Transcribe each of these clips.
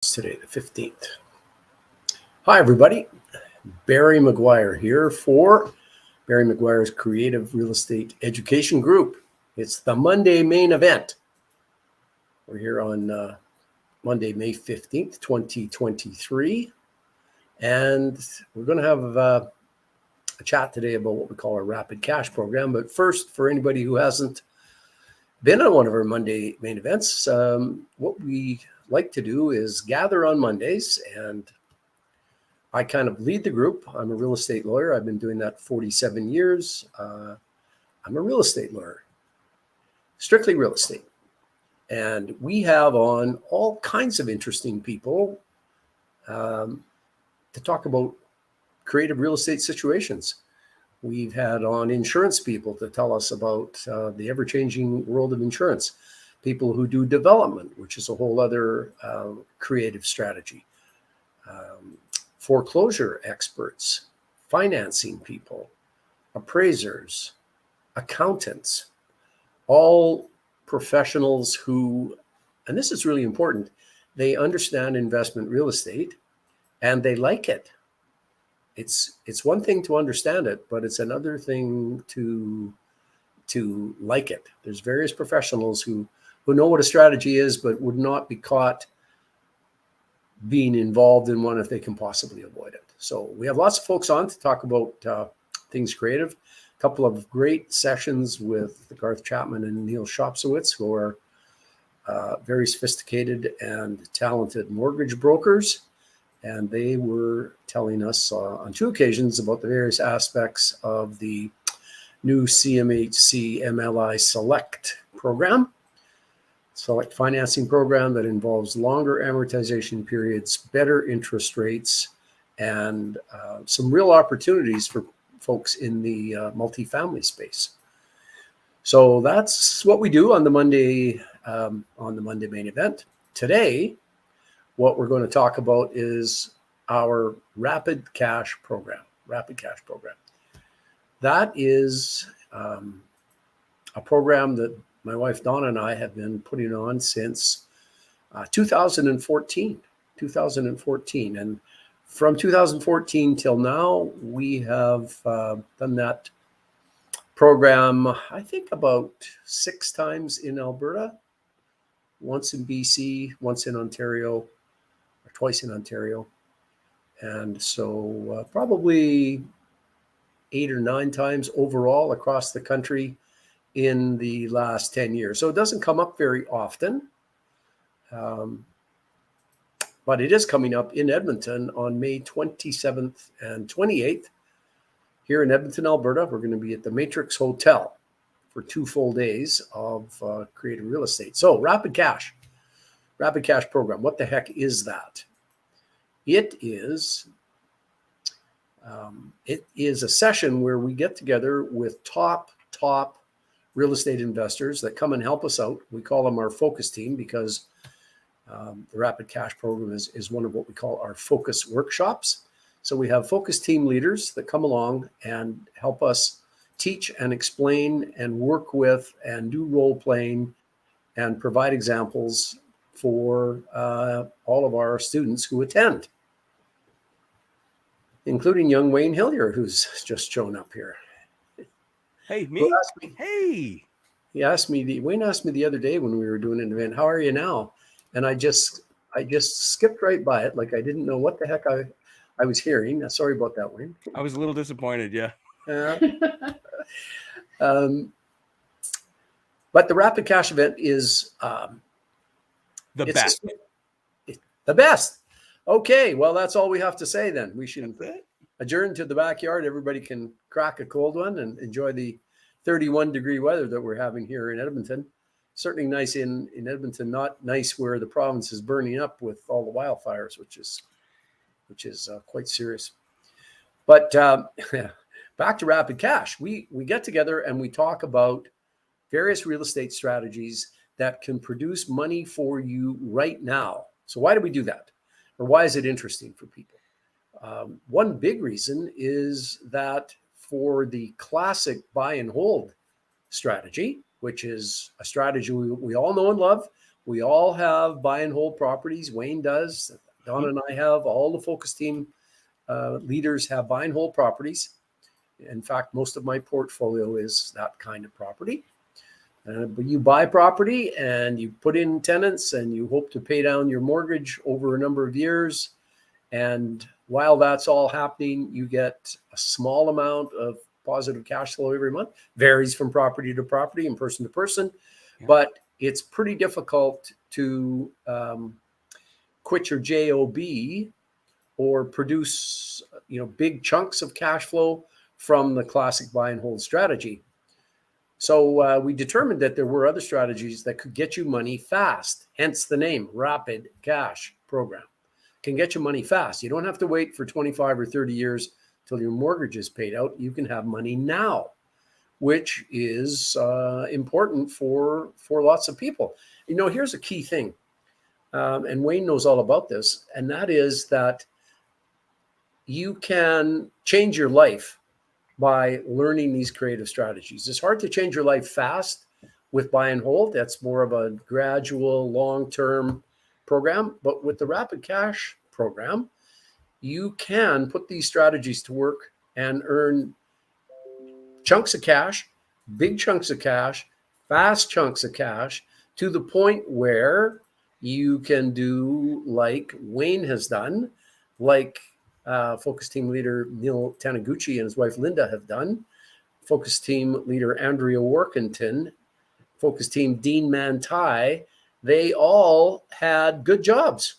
Today, the 15th. Hi, everybody. Barry McGuire here for Barry McGuire's Creative Real Estate Education Group. It's the Monday main event. We're here on Monday, May 15th, 2023. And we're going to have a chat today about what we call our Rapid Cash program. But first, for anybody who hasn't been on one of our Monday main events, what we like to do is gather on Mondays, and I kind of lead the group. I'm a real estate lawyer. I've been doing that 47 years. I'm a real estate lawyer, strictly real estate. And we have on all kinds of interesting people to talk about creative real estate situations. We've had on insurance people to tell us about the ever-changing world of insurance. People who do development, which is a whole other creative strategy. Foreclosure experts, financing people, appraisers, accountants, all professionals who, and this is really important, they understand investment real estate and they like it. It's one thing to understand it, but it's another thing to like it. There's various professionals who know what a strategy is, but would not be caught being involved in one if they can possibly avoid it. So we have lots of folks on to talk about things creative. A couple of great sessions with Garth Chapman and Neil Shopsowitz, who are very sophisticated and talented mortgage brokers. And they were telling us on two occasions about the various aspects of the new CMHC MLI Select program. Select financing program that involves longer amortization periods, better interest rates, and some real opportunities for folks in the multifamily space. So that's what we do on the Monday main event. Today, what we're going to talk about is our Rapid Cash program. Rapid Cash program. That is a program that my wife Donna and I have been putting on since 2014. And from 2014 till now, we have done that program, I think, about 6 times in Alberta, once in BC, once in Ontario, or twice in Ontario. And so probably 8 or 9 times overall across the country in the last 10 years. So it doesn't come up very often, but it is coming up in Edmonton on May 27th and 28th. Here in Edmonton, Alberta, we're going to be at the Matrix Hotel for 2 full days of creative real estate. So Rapid Cash program. What the heck is that? It is a session where we get together with top real estate investors that come and help us out. We call them our focus team because the Rapid Cash program is one of what we call our focus workshops. So we have focus team leaders that come along and help us teach and explain and work with and do role playing and provide examples for all of our students who attend, including young Wayne Hillier, who's just shown up here. Hey, me? Hey. Wayne asked me the other day when we were doing an event, how are you now? And I just skipped right by it. Like I didn't know what the heck I was hearing. Sorry about that, Wayne. I was a little disappointed, yeah. But the Rapid Cash event is the best. The best. Okay, well, that's all we have to say then. We should adjourn to the backyard. Everybody can crack a cold one and enjoy the 31-degree weather that we're having here in Edmonton. Certainly nice in Edmonton, not nice where the province is burning up with all the wildfires, which is quite serious. But back to Rapid Cash. We get together and we talk about various real estate strategies that can produce money for you right now. So why do we do that? Or why is it interesting for people? One big reason is that for the classic buy and hold strategy, which is a strategy we all know and love, We all have buy and hold properties. Wayne does. Don and I have. All the focus team leaders have buy and hold properties. In fact, most of my portfolio is that kind of property. But you buy property and you put in tenants and you hope to pay down your mortgage over a number of years. And while that's all happening, you get a small amount of positive cash flow every month. Varies from property to property and person to person. Yeah. But it's pretty difficult to quit your JOB or produce, big chunks of cash flow from the classic buy and hold strategy. So we determined that there were other strategies that could get you money fast, hence the name Rapid Cash Program. Can get you money fast. You don't have to wait for 25 or 30 years till your mortgage is paid out. You can have money now, which is important for lots of people. Here's a key thing, and Wayne knows all about this, and that is that you can change your life by learning these creative strategies. It's hard to change your life fast with buy and hold. That's more of a gradual, long-term program. But with the Rapid Cash program, you can put these strategies to work and earn chunks of cash, big chunks of cash, fast chunks of cash, to the point where you can do like Wayne has done, like Focus team leader Neil Taniguchi and his wife Linda have done, Focus team leader Andrea Workington, Focus team Dean Mantai. They all had good jobs.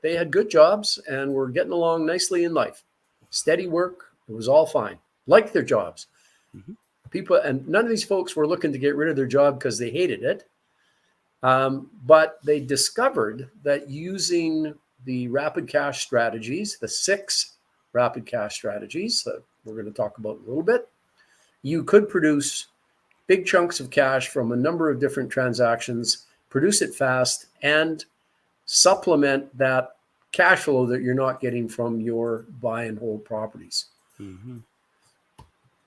They had good jobs and were getting along nicely in life. Steady work. It was all fine. Liked their jobs. Mm-hmm. People, and none of these folks were looking to get rid of their job because they hated it. But they discovered that using the Rapid Cash strategies, the 6 Rapid Cash strategies that we're going to talk about in a little bit, you could produce big chunks of cash from a number of different transactions, produce it fast, and supplement that cash flow that you're not getting from your buy and hold properties. Mm-hmm.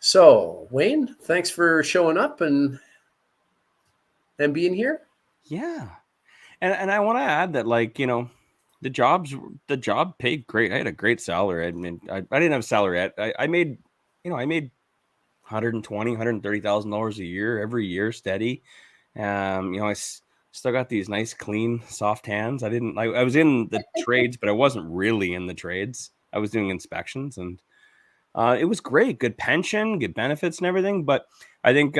So, Wayne, thanks for showing up and being here. Yeah. And I want to add that, the job paid great. I had a great salary. I mean, I didn't have a salary. I made $120,000, $130,000 a year every year, steady. I still got these nice, clean, soft hands. I was in the trades, but I wasn't really in the trades. I was doing inspections, and it was great. Good pension, good benefits, and everything. But I think,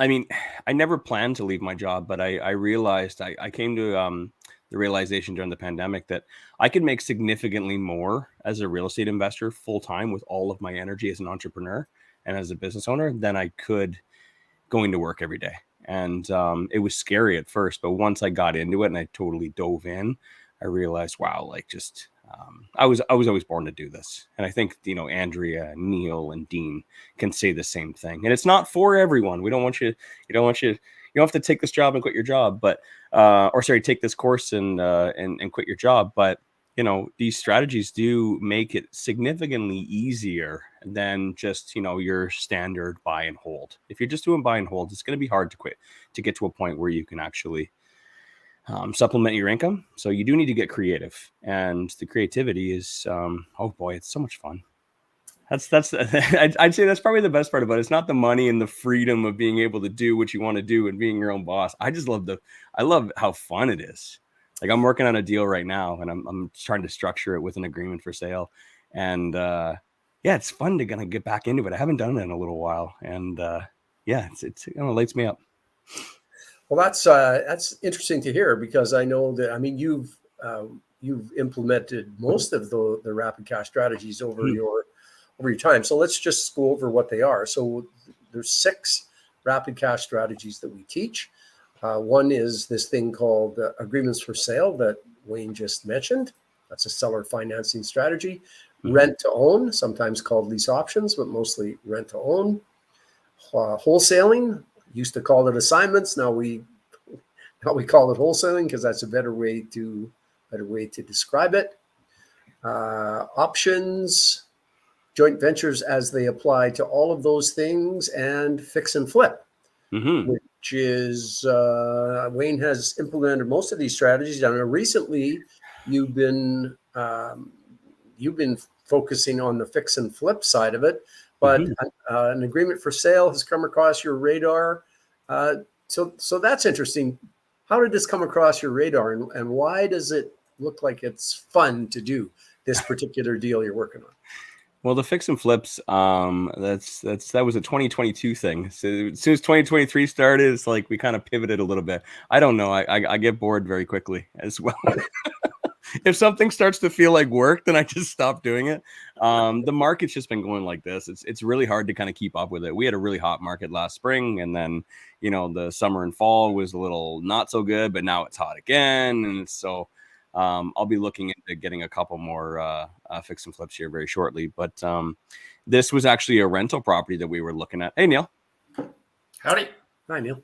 I never planned to leave my job, but I realized I came to the realization during the pandemic that I could make significantly more as a real estate investor full time with all of my energy as an entrepreneur and as a business owner than I could going to work every day. And it was scary at first, but once I got into it and I totally dove in, I realized, wow, I was always born to do this. And I think, Andrea, Neil, and Dean can say the same thing. And it's not for everyone. You don't have to take this job and quit your job, but take this course and quit your job. But these strategies do make it significantly easier than just, your standard buy and hold. If you're just doing buy and hold, it's going to be hard to get to a point where you can actually supplement your income. So you do need to get creative, and the creativity is, it's so much fun. That's I'd say that's probably the best part about it. It's not the money and the freedom of being able to do what you want to do and being your own boss. I love how fun it is. Like, I'm working on a deal right now, and I'm trying to structure it with an agreement for sale. And it's fun to kind of get back into it. I haven't done it in a little while, and it lights me up. Well, that's interesting to hear, because I know that, you've implemented most of the Rapid Cash strategies over your time. So let's just go over what they are. So there's 6 Rapid Cash strategies that we teach. One is this thing called agreements for sale that Wayne just mentioned. That's a seller financing strategy. Mm-hmm. Rent to own, sometimes called lease options, but mostly rent to own. Wholesaling, used to call it assignments. Now we call it wholesaling because that's a better way to describe it. Options, joint ventures as they apply to all of those things, and fix and flip, mm-hmm. is Wayne has implemented most of these strategies. I know recently you've been focusing on the fix and flip side of it, but an agreement for sale has come across your radar. So that's interesting. How did this come across your radar, and why does it look like it's fun to do this particular deal you're working on? Well, the fix and flips, that was a 2022 thing. So as soon as 2023 started, it's like we kind of pivoted a little bit. I don't know. I get bored very quickly as well. If something starts to feel like work, then I just stop doing it. The market's just been going like this. It's really hard to kind of keep up with it. We had a really hot market last spring, and then the summer and fall was a little not so good, but now it's hot again, and so I'll be looking into getting a couple more fix and flips here very shortly. But this was actually a rental property that we were looking at. Hey, Neil. Howdy. Hi, Neil.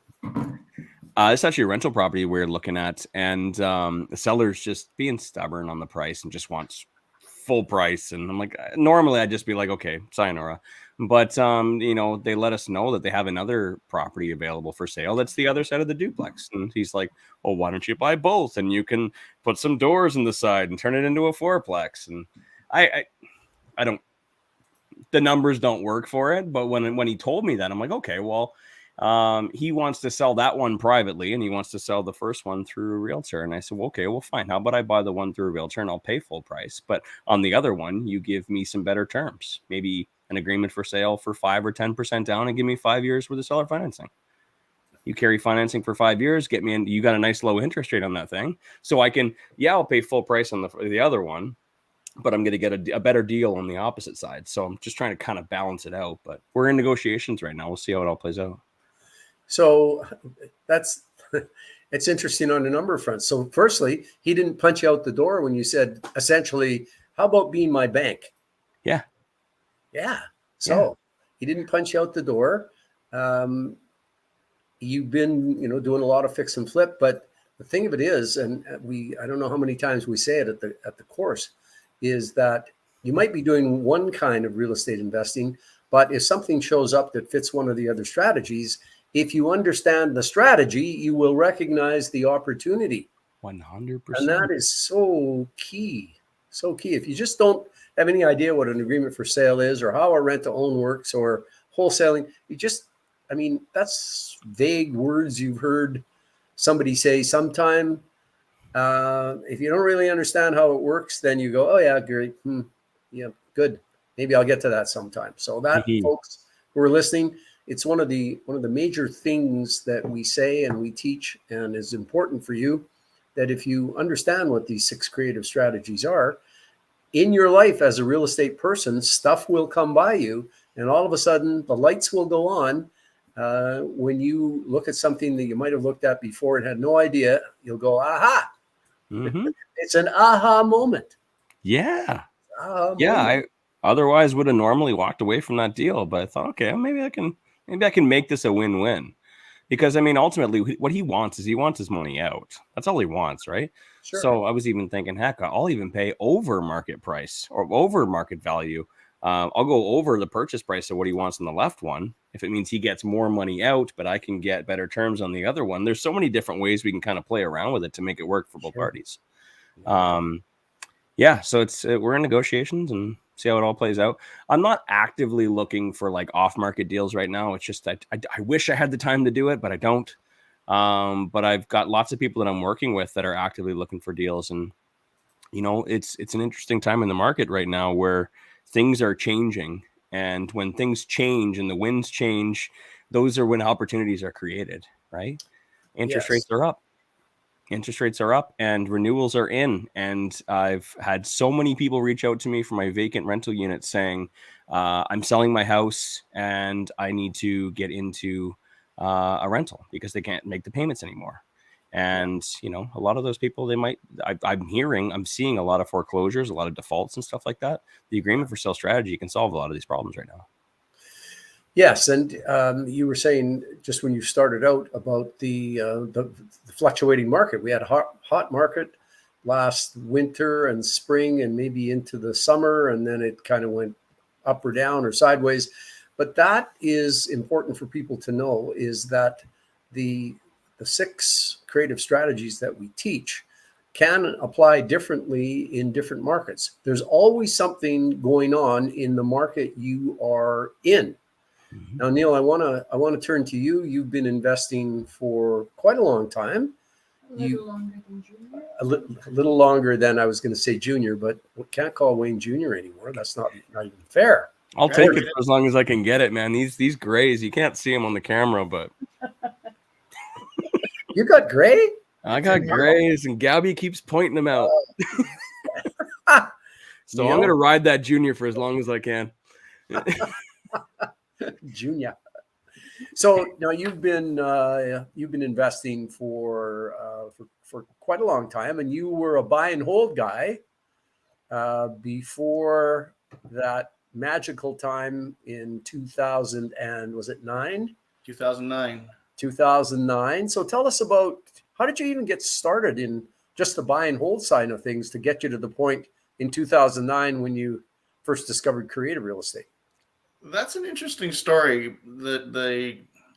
It's actually a rental property we're looking at, and the seller's just being stubborn on the price and just wants full price. And I'm like, normally I'd just be like, okay, sayonara. But they let us know that they have another property available for sale. That's the other side of the duplex. And he's like, well, why don't you buy both? And you can put some doors in the side and turn it into a fourplex. And I don't, the numbers don't work for it. But when he told me that, I'm like, okay, well, he wants to sell that one privately, and he wants to sell the first one through a realtor. And I said, well, okay, well, fine. How about I buy the one through a realtor and I'll pay full price, but on the other one, you give me some better terms, maybe an agreement for sale for 5 or 10% down, and give me 5 years worth of seller financing. You carry financing for 5 years, get me in. You got a nice low interest rate on that thing, so I can, I'll pay full price on the other one, but I'm going to get a better deal on the opposite side. So I'm just trying to kind of balance it out. But we're in negotiations right now. We'll see how it all plays out. So it's interesting on a number of fronts. So firstly, he didn't punch you out the door when you said, essentially, how about being my bank? Yeah. So he didn't punch you out the door. You've been, doing a lot of fix and flip, but the thing of it is, and I don't know how many times we say it at the course, is that you might be doing one kind of real estate investing, but if something shows up that fits one of the other strategies, if you understand the strategy, you will recognize the opportunity. 100%. And that is so key. So key. If you just don't have any idea what an agreement for sale is, or how a rent to own works, or wholesaling, that's vague words you've heard somebody say sometime. If you don't really understand how it works, then you go, oh yeah, great. Yeah, good. Maybe I'll get to that sometime. So that, folks who are listening, it's one of the major things that we say and we teach, and is important for you, that if you understand what these 6 creative strategies are in your life as a real estate person, stuff will come by you, and all of a sudden the lights will go on. When you look at something that you might have looked at before and had no idea, you'll go, aha. It's an aha moment. Yeah. I otherwise would have normally walked away from that deal, but I thought, okay, maybe I can make this a win-win, because ultimately what he wants is his money out. That's all he wants, right? Sure. So I was even thinking, heck, I'll even pay over market price or over market value. I'll go over the purchase price of what he wants on the left one, if it means he gets more money out, but I can get better terms on the other one. There's so many different ways we can kind of play around with it to make it work for both parties. So we're in negotiations and see how it all plays out. I'm not actively looking for like off-market deals right now. It's just I wish I had the time to do it, but I don't. But I've got lots of people that I'm working with that are actively looking for deals, and it's an interesting time in the market right now where things are changing, and when things change and the winds change, those are when opportunities are created, right? Interest rates are up. And renewals are in. And I've had so many people reach out to me for my vacant rental unit saying, I'm selling my house and I need to get into a rental because they can't make the payments anymore. And, a lot of those people, I'm seeing a lot of foreclosures, a lot of defaults and stuff like that. The agreement for sale strategy can solve a lot of these problems right now. Yes, and you were saying just when you started out about the fluctuating market. We had a hot market last winter and spring and maybe into the summer, and then it kind of went up or down or sideways. But that is important for people to know, is that the 6 creative strategies that we teach can apply differently in different markets. There's always something going on in the market you are in. Mhm. Now, Neil, I want to turn to you. You've been investing for quite a long time. A little longer than Junior. A little longer than I was going to say Junior, but we can't call Wayne Junior anymore. That's not even fair. I'll take it for as long as I can get it, man. These grays, you can't see them on the camera, but You got gray? I got grays, and Gabby keeps pointing them out. So Neil? I'm gonna ride that Junior for as long as I can. Junior. So now you've been investing for quite a long time, and you were a buy and hold guy before that magical time in 2000 and was it 9? 2009. 2009. So tell us about, how did you even get started in just the buy and hold side of things to get you to the point in 2009 when you first discovered creative real estate? That's an interesting story.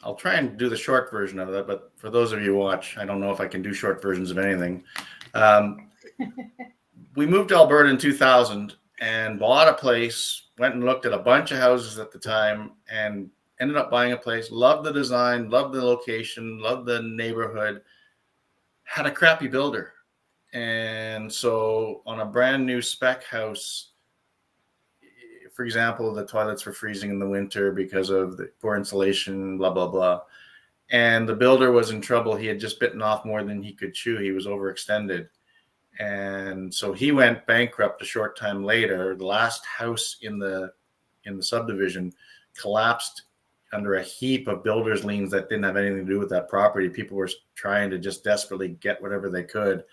I'll try and do the short version of that, but for those of you who watch, I don't know if I can do short versions of anything. We moved to Alberta in 2000 and bought a place, went and looked at a bunch of houses at the time, and ended up buying a place. Loved the design, loved the location, loved the neighborhood. Had a crappy builder. And so on a brand new spec house, for example, the toilets were freezing in the winter because of the poor insulation, blah, blah, blah. And the builder was in trouble. He had just bitten off more than he could chew. He was overextended. And so he went bankrupt a short time later. The last house in the subdivision collapsed under a heap of builders' liens that didn't have anything to do with that property. People were trying to just desperately get whatever they could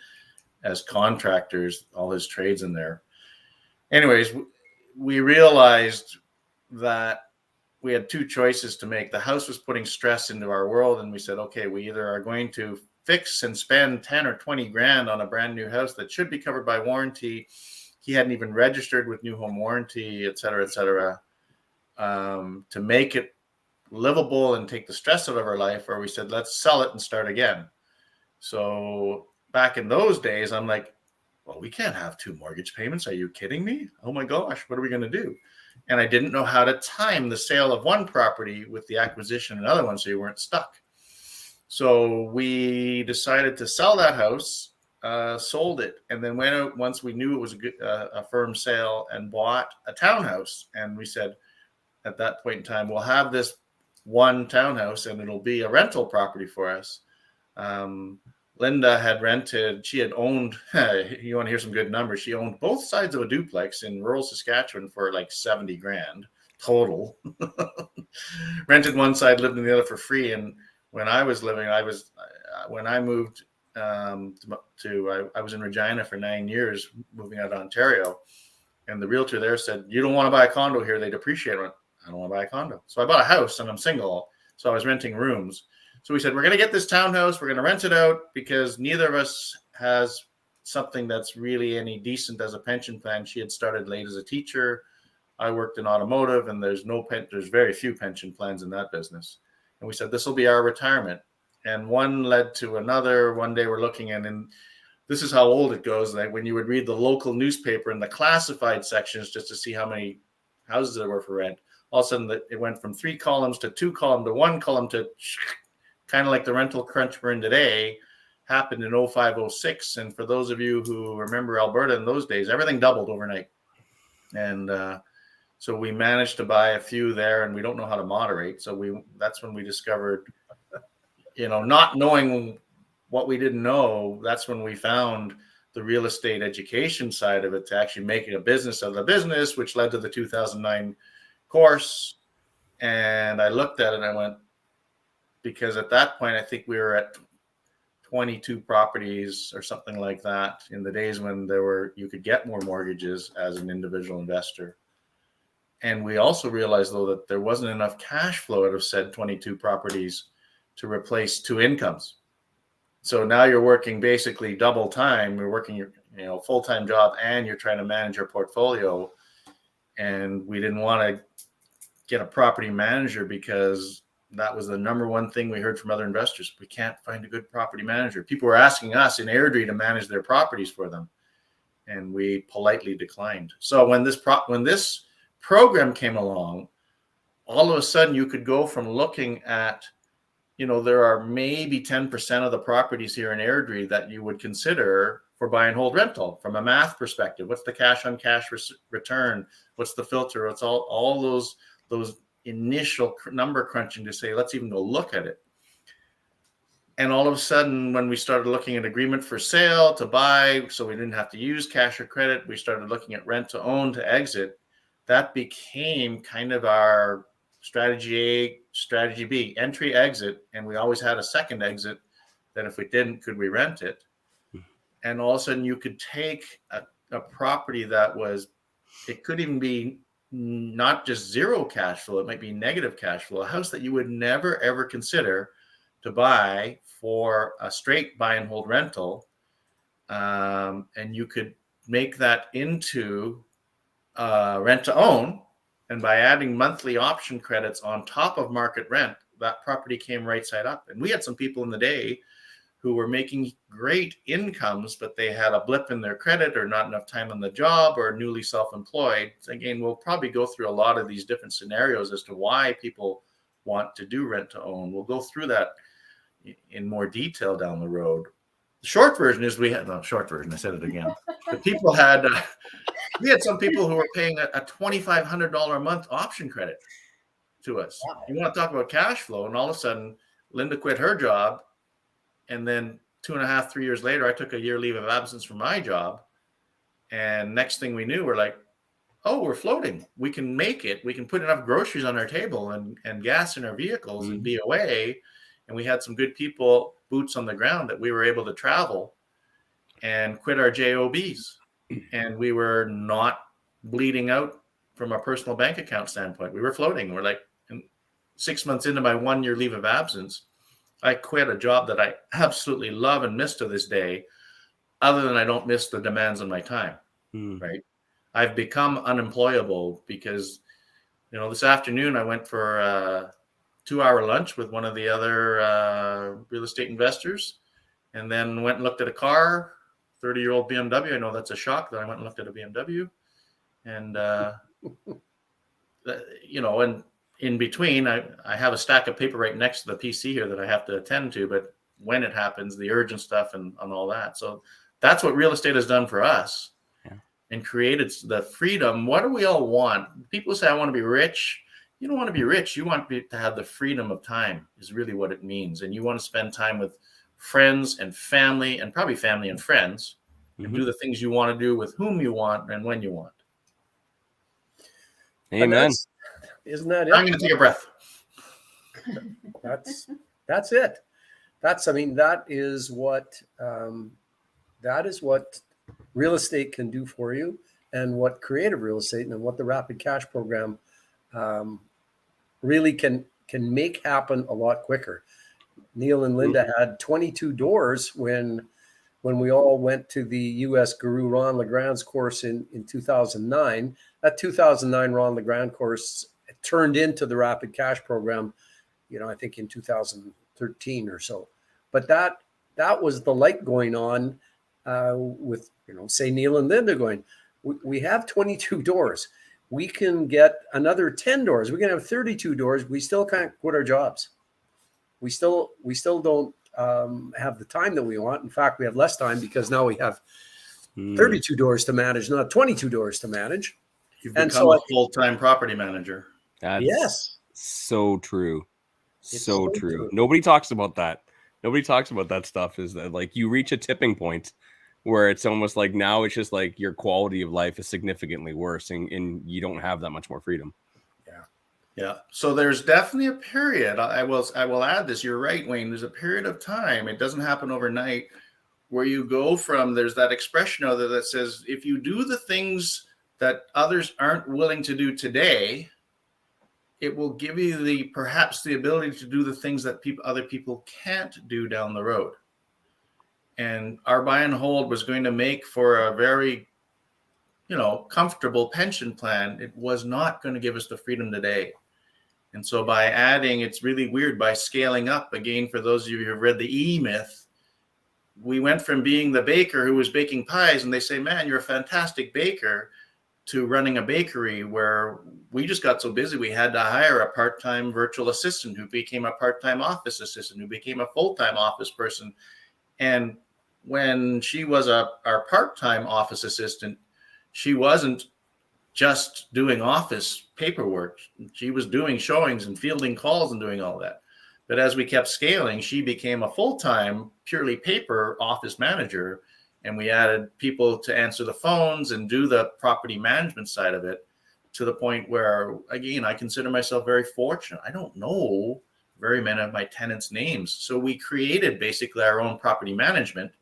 as contractors, all his trades in there. Anyways, we realized that we had 2 choices to make. The house was putting stress into our world, and we said, okay, we either are going to fix and spend 10 or 20 grand on a brand new house that should be covered by warranty. He hadn't even registered with new home warranty, et cetera, to make it livable and take the stress out of our life, or we said, let's sell it and start again. So back in those days, I'm like, well, we can't have 2 mortgage payments. Are you kidding me? Oh my gosh, what are we going to do? And I didn't know how to time the sale of one property with the acquisition of another one so you weren't stuck. So we decided to sell that house, sold it, and then went out once we knew it was a firm sale and bought a townhouse. And we said at that point in time, we'll have this one townhouse and it'll be a rental property for us. Linda had rented, she had owned, you want to hear some good numbers, she owned both sides of a duplex in rural Saskatchewan for like 70 grand total. Rented one side, lived in the other for free. And when I was living, when I moved I was in Regina for 9 years, moving out of Ontario. And the realtor there said, you don't want to buy a condo here, they depreciate it. I don't want to buy a condo. So I bought a house and I'm single. So I was renting rooms. So we said, we're going to get this townhouse. We're going to rent it out because neither of us has something that's really any decent as a pension plan. She had started late as a teacher. I worked in automotive, and there's very few pension plans in that business. And we said, this will be our retirement. And one led to another. One day we're looking and this is how old it goes. Like when you would read the local newspaper in the classified sections just to see how many houses there were for rent. All of a sudden it went from 3 columns to 2 columns to 1 column to kind of like the rental crunch we're in today happened in 0506. And for those of you who remember Alberta in those days, everything doubled overnight. And so we managed to buy a few there, and we don't know how to moderate. So that's when we discovered, not knowing what we didn't know, that's when we found the real estate education side of it to actually making a business of the business, which led to the 2009 course. And I looked at it and I went, because at that point, I think we were at 22 properties or something like that in the days when you could get more mortgages as an individual investor. And we also realized, though, that there wasn't enough cash flow out of said 22 properties to replace 2 incomes. So now you're working basically double time. You're working your full-time job and you're trying to manage your portfolio. And we didn't want to get a property manager because that was the number one thing we heard from other investors. We can't find a good property manager. People were asking us in Airdrie to manage their properties for them, and we politely declined. So when this program came along, all of a sudden you could go from looking at, there are maybe 10% of the properties here in Airdrie that you would consider for buy and hold rental from a math perspective. What's the cash on cash return? What's the filter? What's all those initial number crunching to say, let's even go look at it. And all of a sudden, when we started looking at agreement for sale to buy, so we didn't have to use cash or credit, we started looking at rent to own to exit. That became kind of our strategy A, strategy B, entry, exit. And we always had a second exit that if we didn't, could we rent it? And all of a sudden you could take a property that it could even be not just zero cash flow, it might be negative cash flow, a house that you would never, ever consider to buy for a straight buy and hold rental. And you could make that into rent to own. And by adding monthly option credits on top of market rent, that property came right side up. And we had some people in the day who were making great incomes, but they had a blip in their credit or not enough time on the job or newly self-employed. Again, we'll probably go through a lot of these different scenarios as to why people want to do rent to own. We'll go through that in more detail down the road. The short version is I said it again. The people had, we had some people who were paying a $2,500 a month option credit to us. Wow. You want to talk about cash flow, and all of a sudden Linda quit her job. And then 2.5, 3 years later, I took a year leave of absence from my job. And next thing we knew, we're like, oh, we're floating. We can make it. We can put enough groceries on our table and gas in our vehicles and be away. And we had some good people, boots on the ground, that we were able to travel and quit our JOBs. And we were not bleeding out from a personal bank account standpoint. We were floating. We're like 6 months into my 1 year leave of absence, I quit a job that I absolutely love and miss to this day, other than I don't miss the demands on my time, right? I've become unemployable because, this afternoon I went for a 2-hour lunch with one of the other real estate investors, and then went and looked at a car, 30-year-old BMW. I know that's a shock that I went and looked at a BMW. And, and in between, I have a stack of paper right next to the PC here that I have to attend to, but when it happens, the urgent stuff and all that. So that's what real estate has done for us, and created the freedom. What do we all want? People say, I want to be rich. You don't want to be rich. You want to have the freedom of time is really what it means. And you want to spend time with friends and family, and probably family and friends, and do the things you want to do with whom you want and when you want. Amen. Isn't that it? I'm going to take a breath. That's it. That is what real estate can do for you, and what creative real estate and what the Rapid Cash program really can make happen a lot quicker. Neil and Linda had 22 doors when we all went to the U.S. Guru Ron LeGrand's course in 2009. That 2009 Ron LeGrand course turned into the Rapid Cash program, I think in 2013 or so. But that was the light going on with, say Neil and Linda going, we have 22 doors. We can get another 10 doors. We can have 32 doors. We still can't quit our jobs. We still don't have the time that we want. In fact, we have less time because now we have 32 doors to manage, not 22 doors to manage. You've become a full-time property manager. That's so true. So true. Nobody talks about that. Nobody talks about that stuff, is that like you reach a tipping point where it's almost like now it's just like your quality of life is significantly worse, and you don't have that much more freedom. Yeah. So there's definitely a period. I will add this. You're right, Wayne. There's a period of time. It doesn't happen overnight, where you go from, there's that expression out there that says, if you do the things that others aren't willing to do today, it will give you perhaps the ability to do the things that other people can't do down the road. And our buy and hold was going to make for a very, comfortable pension plan. It was not going to give us the freedom today. And so by adding, it's really weird, by scaling up, again, for those of you who have read the E-Myth, we went from being the baker who was baking pies, and they say, man, you're a fantastic baker, to running a bakery where we just got so busy we had to hire a part-time virtual assistant who became a part-time office assistant who became a full-time office person. And when she was our part-time office assistant, she wasn't just doing office paperwork. She was doing showings and fielding calls and doing all that. But as we kept scaling, she became a full-time, purely paper office manager. And we added people to answer the phones and do the property management side of it, to the point where, again, I consider myself very fortunate. I don't know very many of my tenants' names. So we created basically our own property management,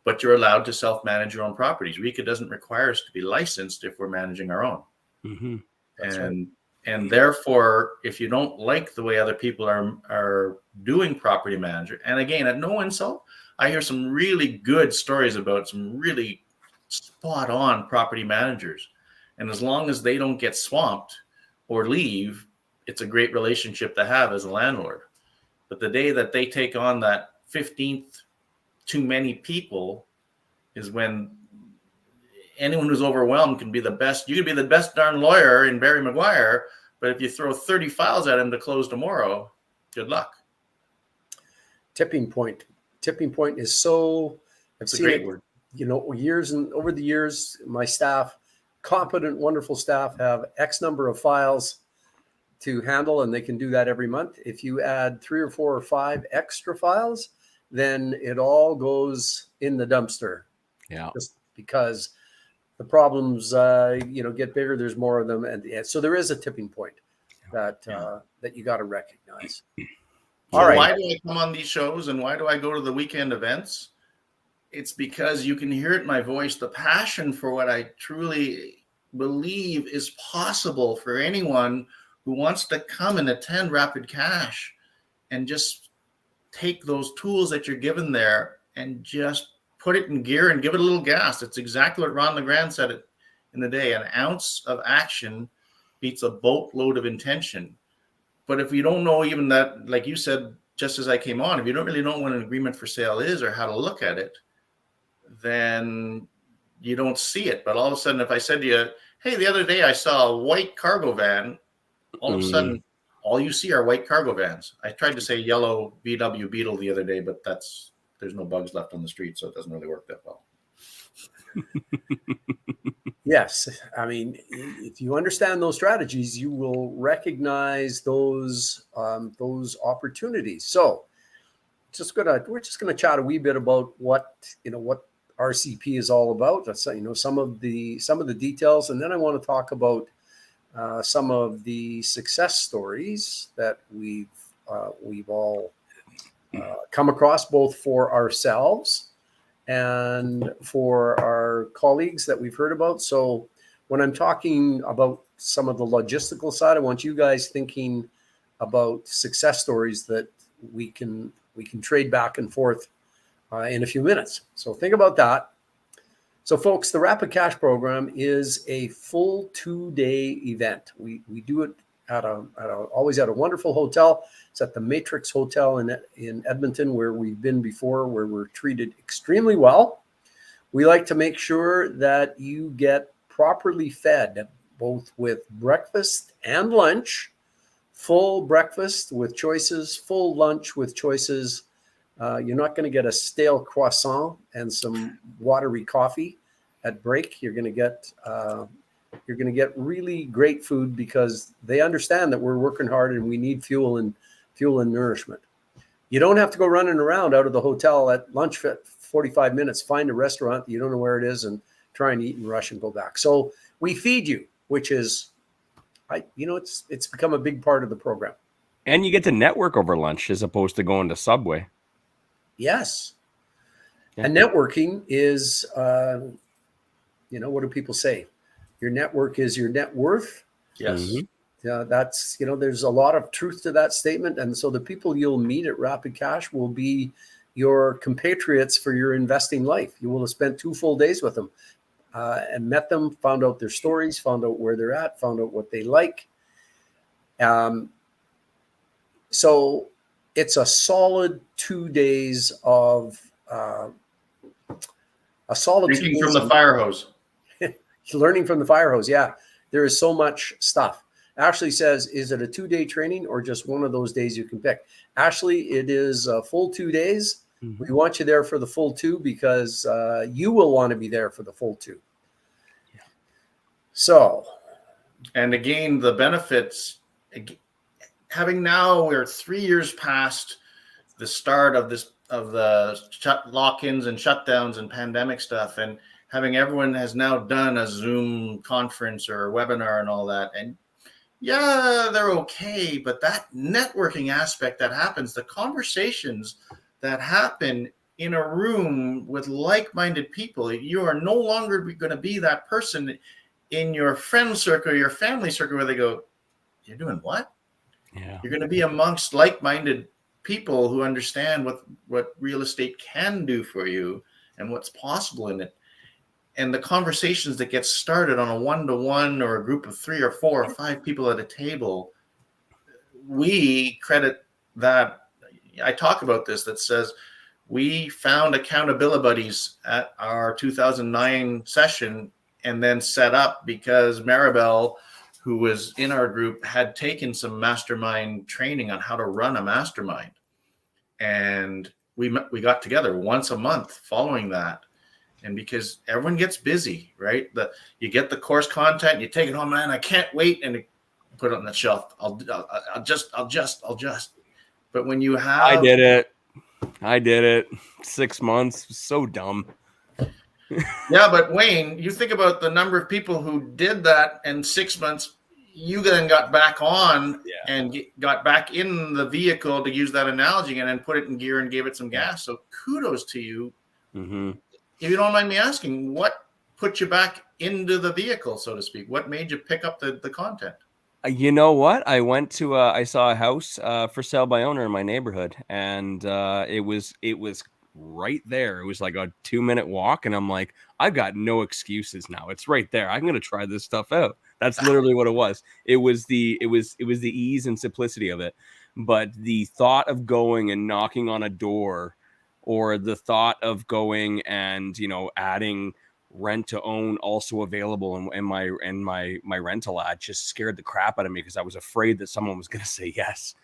but you're allowed to self-manage your own properties. RECA doesn't require us to be licensed if we're managing our own. Mm-hmm. And therefore, if you don't like the way other people are doing property management, and again, at no insult, I hear some really good stories about some really spot on property managers. And as long as they don't get swamped or leave, it's a great relationship to have as a landlord. But the day that they take on that 15th too many people is when anyone who's overwhelmed can be the best. You could be the best darn lawyer in Barry Maguire, but if you throw 30 files at him to close tomorrow, good luck. Tipping point. Tipping point is so, It's a great word. You know, over the years, my staff, competent, wonderful staff, have X number of files to handle, and they can do that every month. If you add 3 or 4 or 5 extra files, then it all goes in the dumpster. Yeah. Just because the problems, get bigger. There's more of them, and so there is a tipping point that you got to recognize. All right. Why do I come on these shows and why do I go to the weekend events? It's because you can hear it in my voice, the passion for what I truly believe is possible for anyone who wants to come and attend Rapid Cash and just take those tools that you're given there and just put it in gear and give it a little gas. It's exactly what Ron LeGrand said it in the day. An ounce of action beats a boatload of intention. But if you don't know even that, like you said, just as I came on, if you don't really know what an agreement for sale is or how to look at it, then you don't see it. But all of a sudden, if I said to you, hey, the other day I saw a white cargo van, all of a sudden, all you see are white cargo vans. I tried to say yellow VW Beetle the other day, but there's no bugs left on the street, so it doesn't really work that well. Yes. I mean, if you understand those strategies, you will recognize those opportunities. So we're just gonna chat a wee bit about what RCP is all about. Some of the details, and then I want to talk about some of the success stories that we've all come across, both for ourselves and for our colleagues that we've heard about. So when I'm talking about some of the logistical side, I want you guys thinking about success stories that we can trade back and forth in a few minutes. So think about that. So folks, the Rapid Cash program is a full 2-day event. We do it always at a wonderful hotel. It's at the Matrix Hotel in Edmonton, where we've been before, where we're treated extremely well. We like to make sure that you get properly fed, both with breakfast and lunch, full breakfast with choices, full lunch with choices. You're not going to get a stale croissant and some watery coffee at break. You're going to get really great food, because they understand that we're working hard and we need fuel and nourishment. You don't have to go running around out of the hotel at lunch for 45 minutes, find a restaurant that you don't know where it is and try and eat and rush and go back. So we feed you, which is, it's become a big part of the program. And you get to network over lunch as opposed to going to Subway. Yes. Yeah. And networking is, what do people say? Your network is your net worth. Yes. Mm-hmm. That's, there's a lot of truth to that statement. And so the people you'll meet at Rapid Cash will be your compatriots for your investing life. You will have spent 2 full days with them and met them, found out their stories, found out where they're at, found out what they like. So it's a solid 2 days of Drinking from the fire hose. learning from the fire hose. Yeah, there is so much stuff. Ashley says, is it a 2-day training or just one of those days you can pick? Ashley, it is a full 2 days. Mm-hmm. We want you there for the full 2 because you will want to be there for the full 2. Yeah. So. And again, the benefits, having now we're 3 years past the start of the lock-ins and shutdowns and pandemic stuff, and having everyone has now done a Zoom conference or a webinar and all that. And yeah, they're okay, but that networking aspect that happens, the conversations that happen in a room with like-minded people, you are no longer going to be that person in your friend circle, your family circle, where they go, you're doing what? Yeah. You're going to be amongst like-minded people who understand what real estate can do for you and what's possible in it. And the conversations that get started on a 1-to-1 or a group of 3 or 4 or 5 people at a table, we credit that. I talk about this, that says we found accountability buddies at our 2009 session and then set up because Maribel, who was in our group, had taken some mastermind training on how to run a mastermind. And we got together once a month following that. And because everyone gets busy, right? You get the course content, you take it home, man, I can't wait, and put it on the shelf. I'll just. But when you have, I did it. 6 months, so dumb. Yeah, but Wayne, you think about the number of people who did that, and 6 months, you then got back on and got back in the vehicle, to use that analogy, and then put it in gear and gave it some gas. So kudos to you. Mm-hmm. If you don't mind me asking, what put you back into the vehicle, so to speak? What made you pick up the content? You know what? I went to I saw a house for sale by owner in my neighborhood, and it was right there. It was like a 2-minute walk, and I'm like, I've got no excuses now. It's right there. I'm gonna try this stuff out. That's literally what it was. It was the ease and simplicity of it, but the thought of going and knocking on a door, or the thought of going and adding rent to own also available in my rental ad just scared the crap out of me, because I was afraid that someone was going to say yes.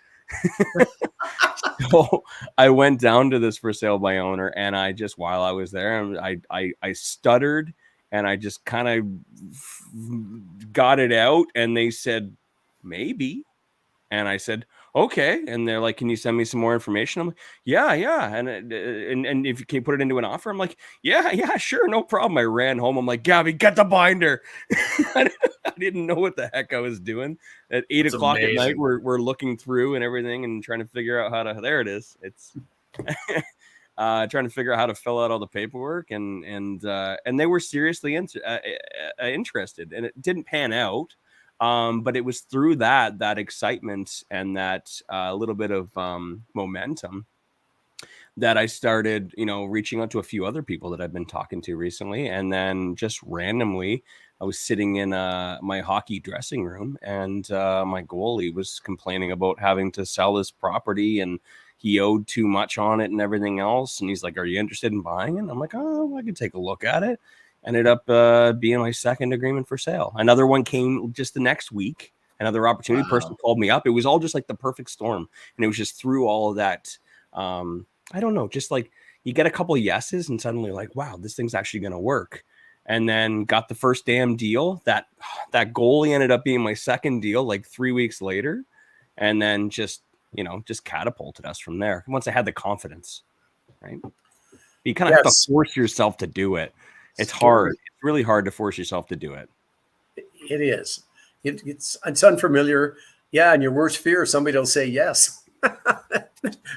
So I went down to this for sale by owner, and I just, while I was there, I stuttered, and I just kind of got it out, and they said maybe, and I said okay, and they're like, can you send me some more information? I'm like, yeah, and if you can put it into an offer, I'm like, yeah, sure, no problem. I ran home. I'm like, Gabby, get the binder. I didn't know what the heck I was doing. At 8 o'clock at night, we're looking through and everything and trying to figure out how to. There it is. It's trying to figure out how to fill out all the paperwork, and they were seriously interested, and it didn't pan out. But it was through that excitement and that little bit of momentum that I started, reaching out to a few other people that I've been talking to recently. And then just randomly, I was sitting in my hockey dressing room, and my goalie was complaining about having to sell his property, and he owed too much on it and everything else. And he's like, are you interested in buying it? I'm like, oh, I could take a look at it. Ended up being my second agreement for sale. Another one came just the next week. Another opportunity. Wow. Person called me up. It was all just like the perfect storm. And it was just through all of that. I don't know, just like you get a couple of yeses and suddenly like, wow, this thing's actually going to work. And then got the first damn deal. That goalie ended up being my second deal like 3 weeks later. And then just catapulted us from there. Once I had the confidence, right? You kind of have to force yourself to do it. It's hard. It's really hard to force yourself to do it. It is. It's unfamiliar. Yeah, and your worst fear is somebody will say yes.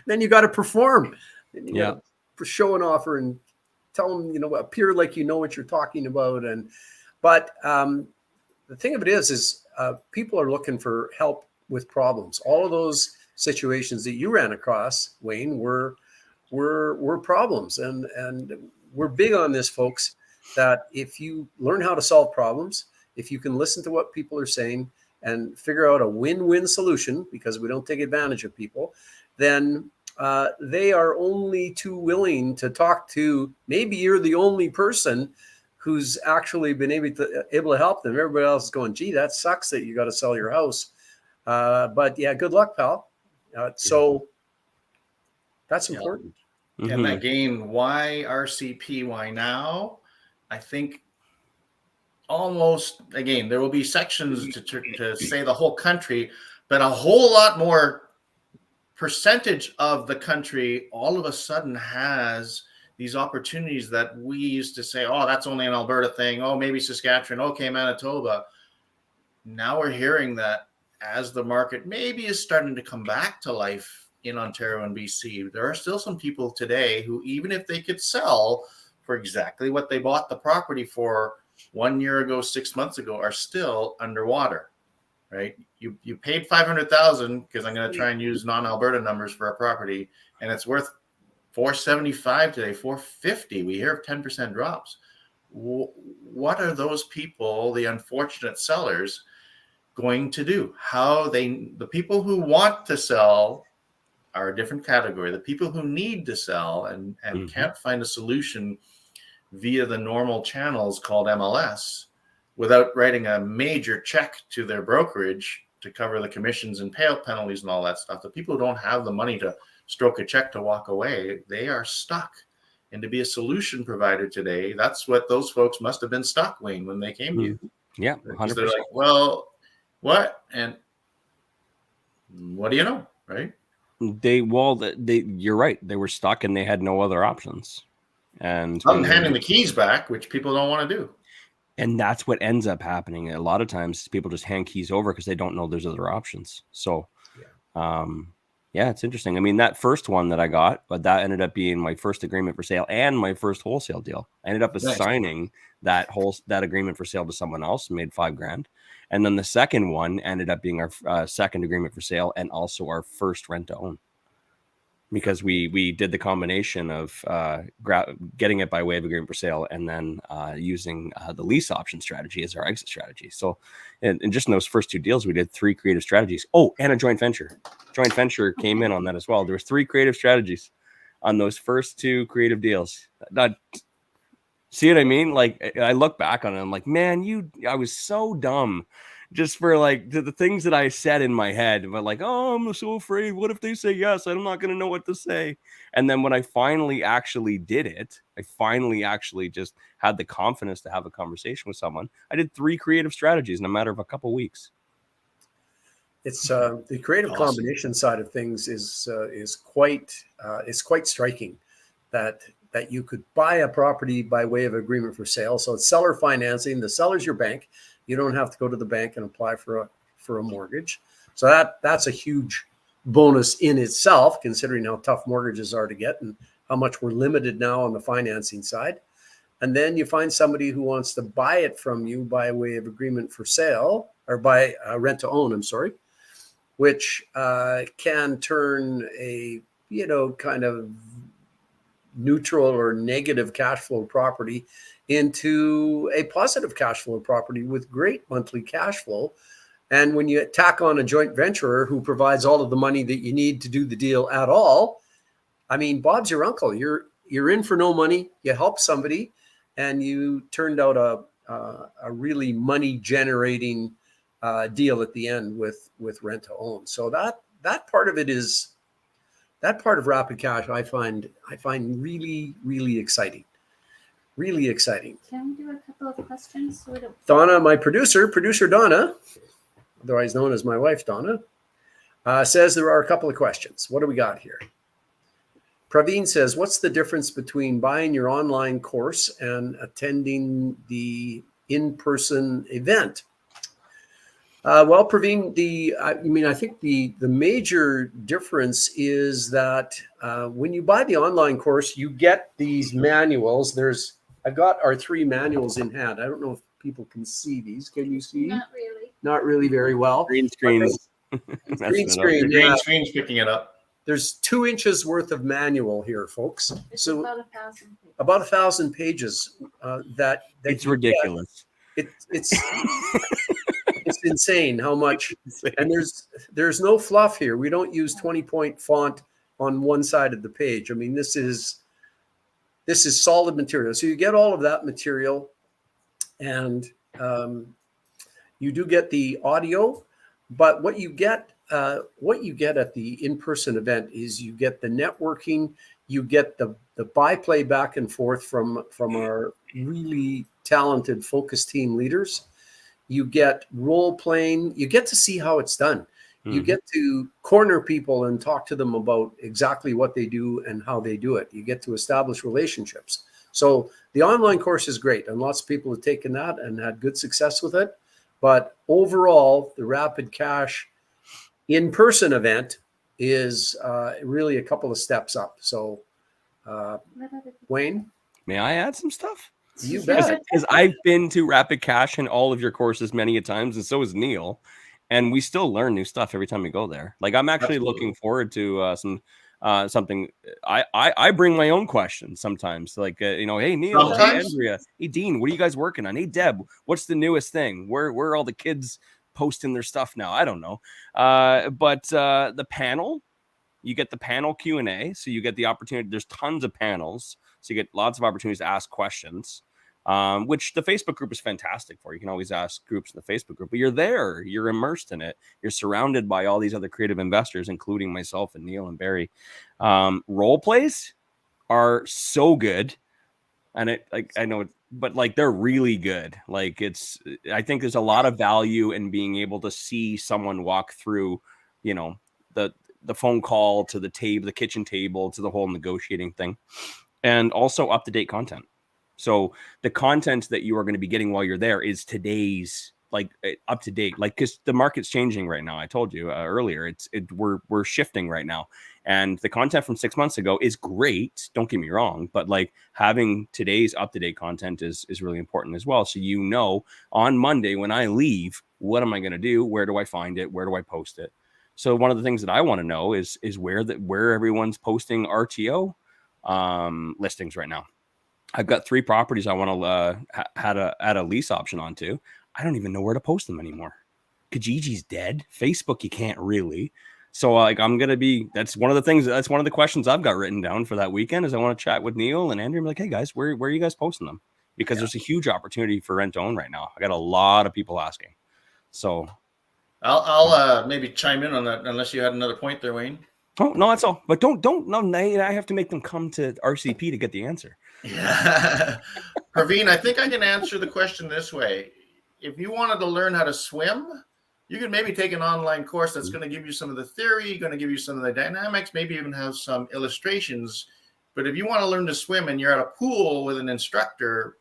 Then you got to perform. You got to show an offer and tell them, appear like you know what you're talking about. But the thing of it is people are looking for help with problems. All of those situations that you ran across, Wayne, were problems, and we're big on this, folks. That if you learn how to solve problems, if you can listen to what people are saying, and figure out a win-win solution, because we don't take advantage of people, then they are only too willing to talk to, maybe you're the only person who's actually been able to help them. Everybody else is going, gee, that sucks that you got to sell your house. But yeah, good luck, pal. So that's important. And again, why RCP? Why now? I think almost, again, there will be sections to say the whole country, but a whole lot more percentage of the country all of a sudden has these opportunities that we used to say, oh, that's only an Alberta thing. Oh, maybe Saskatchewan. Okay, Manitoba. Now we're hearing that as the market maybe is starting to come back to life in Ontario and BC, there are still some people today who, even if they could sell for exactly what they bought the property for 1 year ago, 6 months ago, are still underwater, right? You paid 500,000, because I'm going to try and use non-Alberta numbers for a property, and it's worth 475 today, 450. We hear of 10% drops. What are those people, the unfortunate sellers, going to do? The people who want to sell are a different category. The people who need to sell and can't find a solution via the normal channels called MLS without writing a major check to their brokerage to cover the commissions and payout penalties and all that stuff. The people who don't have the money to stroke a check to walk away, they are stuck. And to be a solution provider today, that's what those folks must have been stuck, Wayne, when they came to you. Yeah, 100%. They're like, well, what? And what do you know, right? You're right. They were stuck and they had no other options. And I'm handing the keys back, which people don't want to do. And that's what ends up happening. A lot of times people just hand keys over because they don't know there's other options. So, yeah, it's interesting. I mean, that first one that I got, but that ended up being my first agreement for sale and my first wholesale deal. I ended up assigning that agreement for sale to someone else, made $5,000. And then the second one ended up being our second agreement for sale and also our first rent to own, because we did the combination of getting it by way of agreement for sale and then using the lease option strategy as our exit strategy. So, and just in those first two deals, we did 3 creative strategies. Oh, and a joint venture. Joint venture came in on that as well. There was 3 creative strategies on those first 2 creative deals. See what I mean? Like, I look back on it, I'm like, man, I was so dumb. Just for like the things that I said in my head, but like, oh, I'm so afraid. What if they say yes? I'm not going to know what to say. And then when I finally actually did it, I finally actually just had the confidence to have a conversation with someone. I did 3 creative strategies in a matter of a couple of weeks. It's the creative combination side of things is quite striking. That you could buy a property by way of agreement for sale. So it's seller financing. The seller's your bank. You don't have to go to the bank and apply for a mortgage. So that's a huge bonus in itself, considering how tough mortgages are to get and how much we're limited now on the financing side. And then you find somebody who wants to buy it from you by way of agreement for sale, or by rent to own, which can turn a kind of neutral or negative cash flow property into a positive cash flow property with great monthly cash flow. And when you tack on a joint venturer who provides all of the money that you need to do the deal at all, I mean, Bob's your uncle. You're in for no money. You help somebody, and you turned out a really money generating deal at the end with rent to own. So that part of it is. That part of Rapid Cash I find really, really exciting. Really exciting. Can we do a couple of questions? Donna, my producer Donna, otherwise known as my wife Donna, says there are a couple of questions. What do we got here? Praveen says, what's the difference between buying your online course and attending the in-person event? Well, Praveen, I think the major difference is that when you buy the online course, you get these manuals. I've got our 3 manuals in hand. I don't know if people can see these. Can you see? Not really. Not really very well. Green screen. Green screen. Green screen's picking it up. There's 2 inches worth of manual here, folks. It's So about 1,000 pages. about 1,000 pages. That It's ridiculous. It's It's insane how much, and there's no fluff here. We don't use 20-point font on one side of the page. I mean, this is solid material. So you get all of that material, and you do get the audio, but what you get at the in-person event is you get the networking, you get the byplay back and forth from our really talented focus team leaders. You get role playing. You get to see how it's done. You get to corner people and talk to them about exactly what they do and how they do it. You get to establish relationships. So the online course is great, and lots of people have taken that and had good success with it. But overall, the Rapid Cash in-person event is really a couple of steps up. So, Wayne, may I add some stuff? You bet. Because I've been to Rapid Cash and all of your courses many a times, and so has Neil. And we still learn new stuff every time we go there. Like, I'm actually looking forward to something. I bring my own questions sometimes. Like, hey, Neil, hey, Andrea, hey, Dean, what are you guys working on? Hey, Deb, what's the newest thing? Where are all the kids posting their stuff now? I don't know. But the panel, you get the panel Q&A. So you get the opportunity. There's tons of panels. So you get lots of opportunities to ask questions. Which the Facebook group is fantastic for. You can always ask groups in the Facebook group, but you're there, you're immersed in it. You're surrounded by all these other creative investors, including myself and Neil and Barry. Role plays are so good. And I know, but like, they're really good. Like, I think there's a lot of value in being able to see someone walk through, the phone call to the table, the kitchen table, to the whole negotiating thing, and also up-to-date content. So the content that you are going to be getting while you're there is today's, like, up to date, like, because the market's changing right now. I told you earlier, we're shifting right now, and the content from 6 months ago is great. Don't get me wrong, but like, having today's up to date content is really important as well. So on Monday when I leave, what am I going to do? Where do I find it? Where do I post it? So one of the things that I want to know is where everyone's posting RTO listings right now. I've got 3 properties I want to add a lease option onto. I don't even know where to post them anymore. Kijiji's dead. Facebook, you can't really. So like, that's one of the questions I've got written down for that weekend, is I want to chat with Neil and Andrew and be like, hey guys, where are you guys posting them? Because there's a huge opportunity for rent to own right now. I got a lot of people asking. So I'll maybe chime in on that, unless you had another point there, Wayne. Oh, no, that's all. But I have to make them come to RCP to get the answer. Yeah. Praveen, I think I can answer the question this way. If you wanted to learn how to swim, you could maybe take an online course that's going to give you some of the theory, going to give you some of the dynamics, maybe even have some illustrations. But if you want to learn to swim and you're at a pool with an instructor,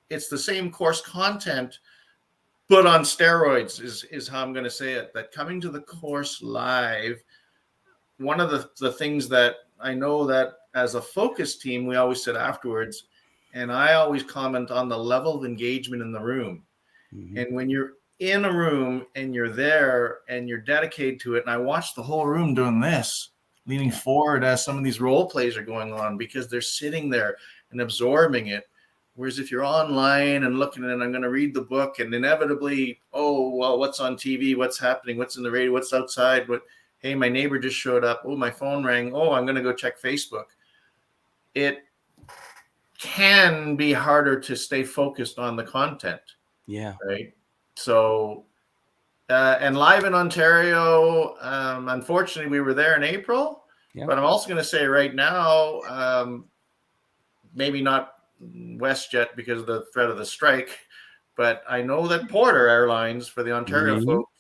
it's the same course content, but on steroids is how I'm going to say it. That coming to the course live, one of the things that I know that as a focus team, we always said afterwards, and I always comment on the level of engagement in the room. Mm-hmm. And when you're in a room and you're there and you're dedicated to it, and I watch the whole room doing this, leaning forward as some of these role plays are going on, because they're sitting there and absorbing it. Whereas if you're online and looking at it, I'm going to read the book, and inevitably, oh, well, what's on TV? What's happening? What's in the radio? What's outside? Hey, my neighbor just showed up. Oh, my phone rang. Oh, I'm going to go check Facebook. It can be harder to stay focused on the content. Yeah. Right. So, and live in Ontario, unfortunately, we were there in April. Yeah. But I'm also going to say right now, maybe not WestJet because of the threat of the strike, but I know that Porter Airlines for the Ontario folks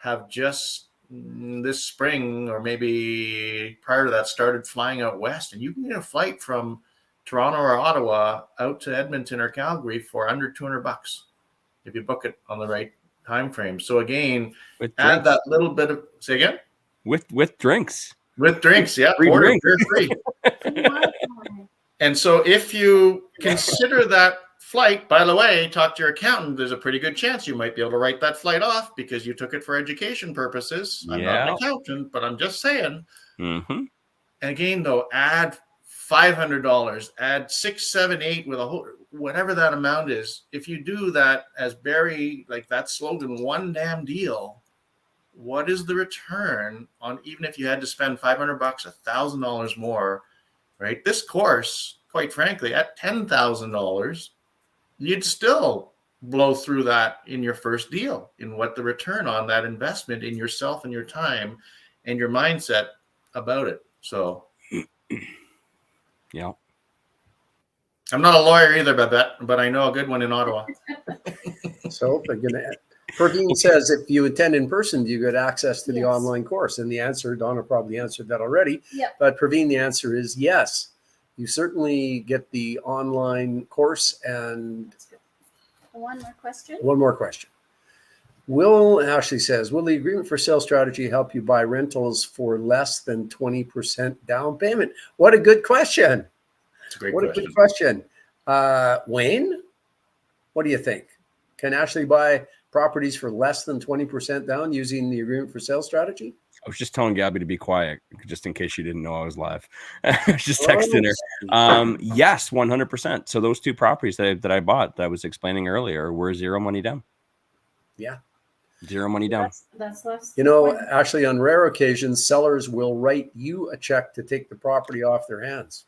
have just this spring, or maybe prior to that, started flying out west, and you can get a flight from Toronto or Ottawa out to Edmonton or Calgary for under $200 if you book it on the right time frame. So again, add that little bit of, say again, with drinks, yeah, free Porter, drink. free. And so if you consider that flight, by the way, talk to your accountant. There's a pretty good chance you might be able to write that flight off because you took it for education purposes. I'm not an accountant, but I'm just saying. Mm-hmm. And again, though, add $500, add 6, 7, 8 with whatever that amount is, if you do that, as Barry, like that slogan, one damn deal, what is the return on, even if you had to spend $500, $1,000 more, right? This course, quite frankly, at $10,000, you'd still blow through that in your first deal, in what the return on that investment in yourself and your time and your mindset about it. So Yeah. I'm not a lawyer either, but I know a good one in Ottawa. So they're going to. Praveen says, if you attend in person, do you get access to the Yes. online course? And the answer, Donna probably answered that already. Yep. But Praveen, the answer is yes. You certainly get the online course. And One more question. one more question. Ashley says, will the agreement for sale strategy help you buy rentals for less than 20% down payment? What a good question. It's a great What question. a good question. Wayne, what do you think? Can Ashley buy properties for less than 20% down using the agreement for sale strategy? I was just telling Gabby to be quiet, just in case she didn't know I was live. I was just texting her. Yes, 100%. So those two properties that I bought, that I was explaining earlier, were zero money down. Yeah. Zero money down. That's less. You know, actually, on rare occasions, sellers will write you a check to take the property off their hands.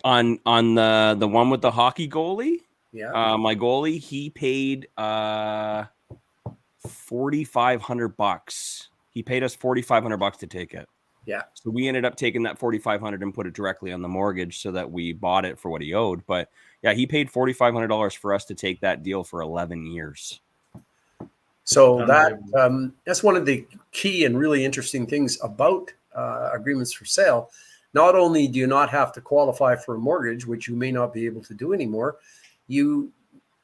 On the one with the hockey goalie, Yeah. my goalie, he paid $4,500. He paid us $4,500 to take it. Yeah. So we ended up taking that $4,500 and put it directly on the mortgage so that we bought it for what he owed. But yeah, he paid $4,500 for us to take that deal for 11 years. So that's one of the key and really interesting things about agreements for sale. Not only do you not have to qualify for a mortgage, which you may not be able to do anymore, you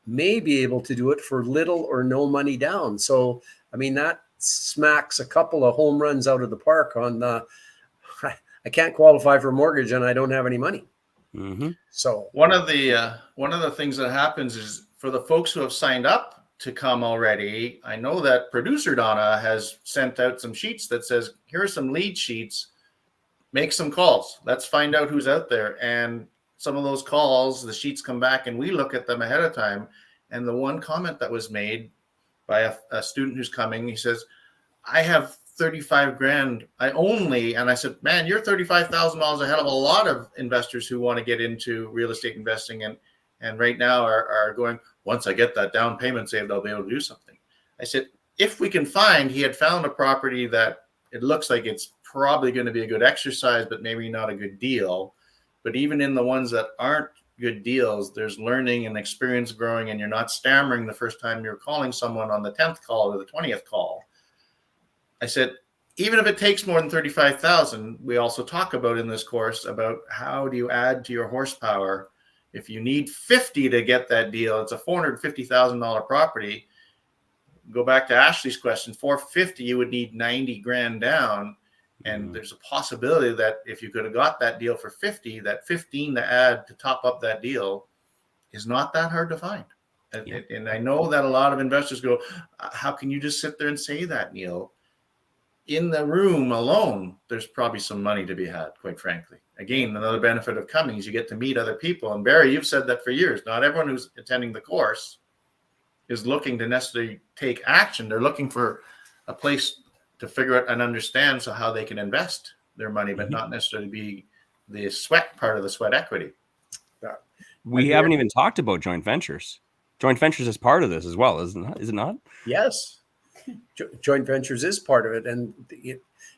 may be able to do it for little or no money down. So, I mean, that smacks a couple of home runs out of the park on I can't qualify for a mortgage and I don't have any money. Mm-hmm. So one of the things that happens is, for the folks who have signed up to come already, I know that producer Donna has sent out some sheets that says, here are some lead sheets, make some calls, let's find out who's out there. And some of those calls, the sheets come back and we look at them ahead of time. And the one comment that was made by a student who's coming, he says, I have 35 grand. And I said, man, you're $35,000 ahead of a lot of investors who want to get into real estate investing and right now are going, once I get that down payment saved, I'll be able to do something. I said, if we can find, he had found a property that it looks like it's probably going to be a good exercise, but maybe not a good deal. But even in the ones that aren't good deals, there's learning and experience growing, and you're not stammering the first time you're calling someone on the 10th call or the 20th call. I said, even if it takes more than 35,000, we also talk about in this course about how do you add to your horsepower. If you need 50 to get that deal, it's a $450,000 property. Go back to Ashley's question, 450, you would need 90 grand down. And there's a possibility that if you could have got that deal for 50, that 15 to add to top up that deal is not that hard to find. Yeah. And I know that a lot of investors go, how can you just sit there and say that, Neil? In the room alone, there's probably some money to be had, quite frankly. Again, another benefit of coming is you get to meet other people. And Barry, you've said that for years. Not everyone who's attending the course is looking to necessarily take action. They're looking for a place to figure out and understand how they can invest their money, but not necessarily be the sweat part of the sweat equity. We haven't even talked about joint ventures. Joint ventures is part of this as well, is it not? yes, joint ventures is part of it. And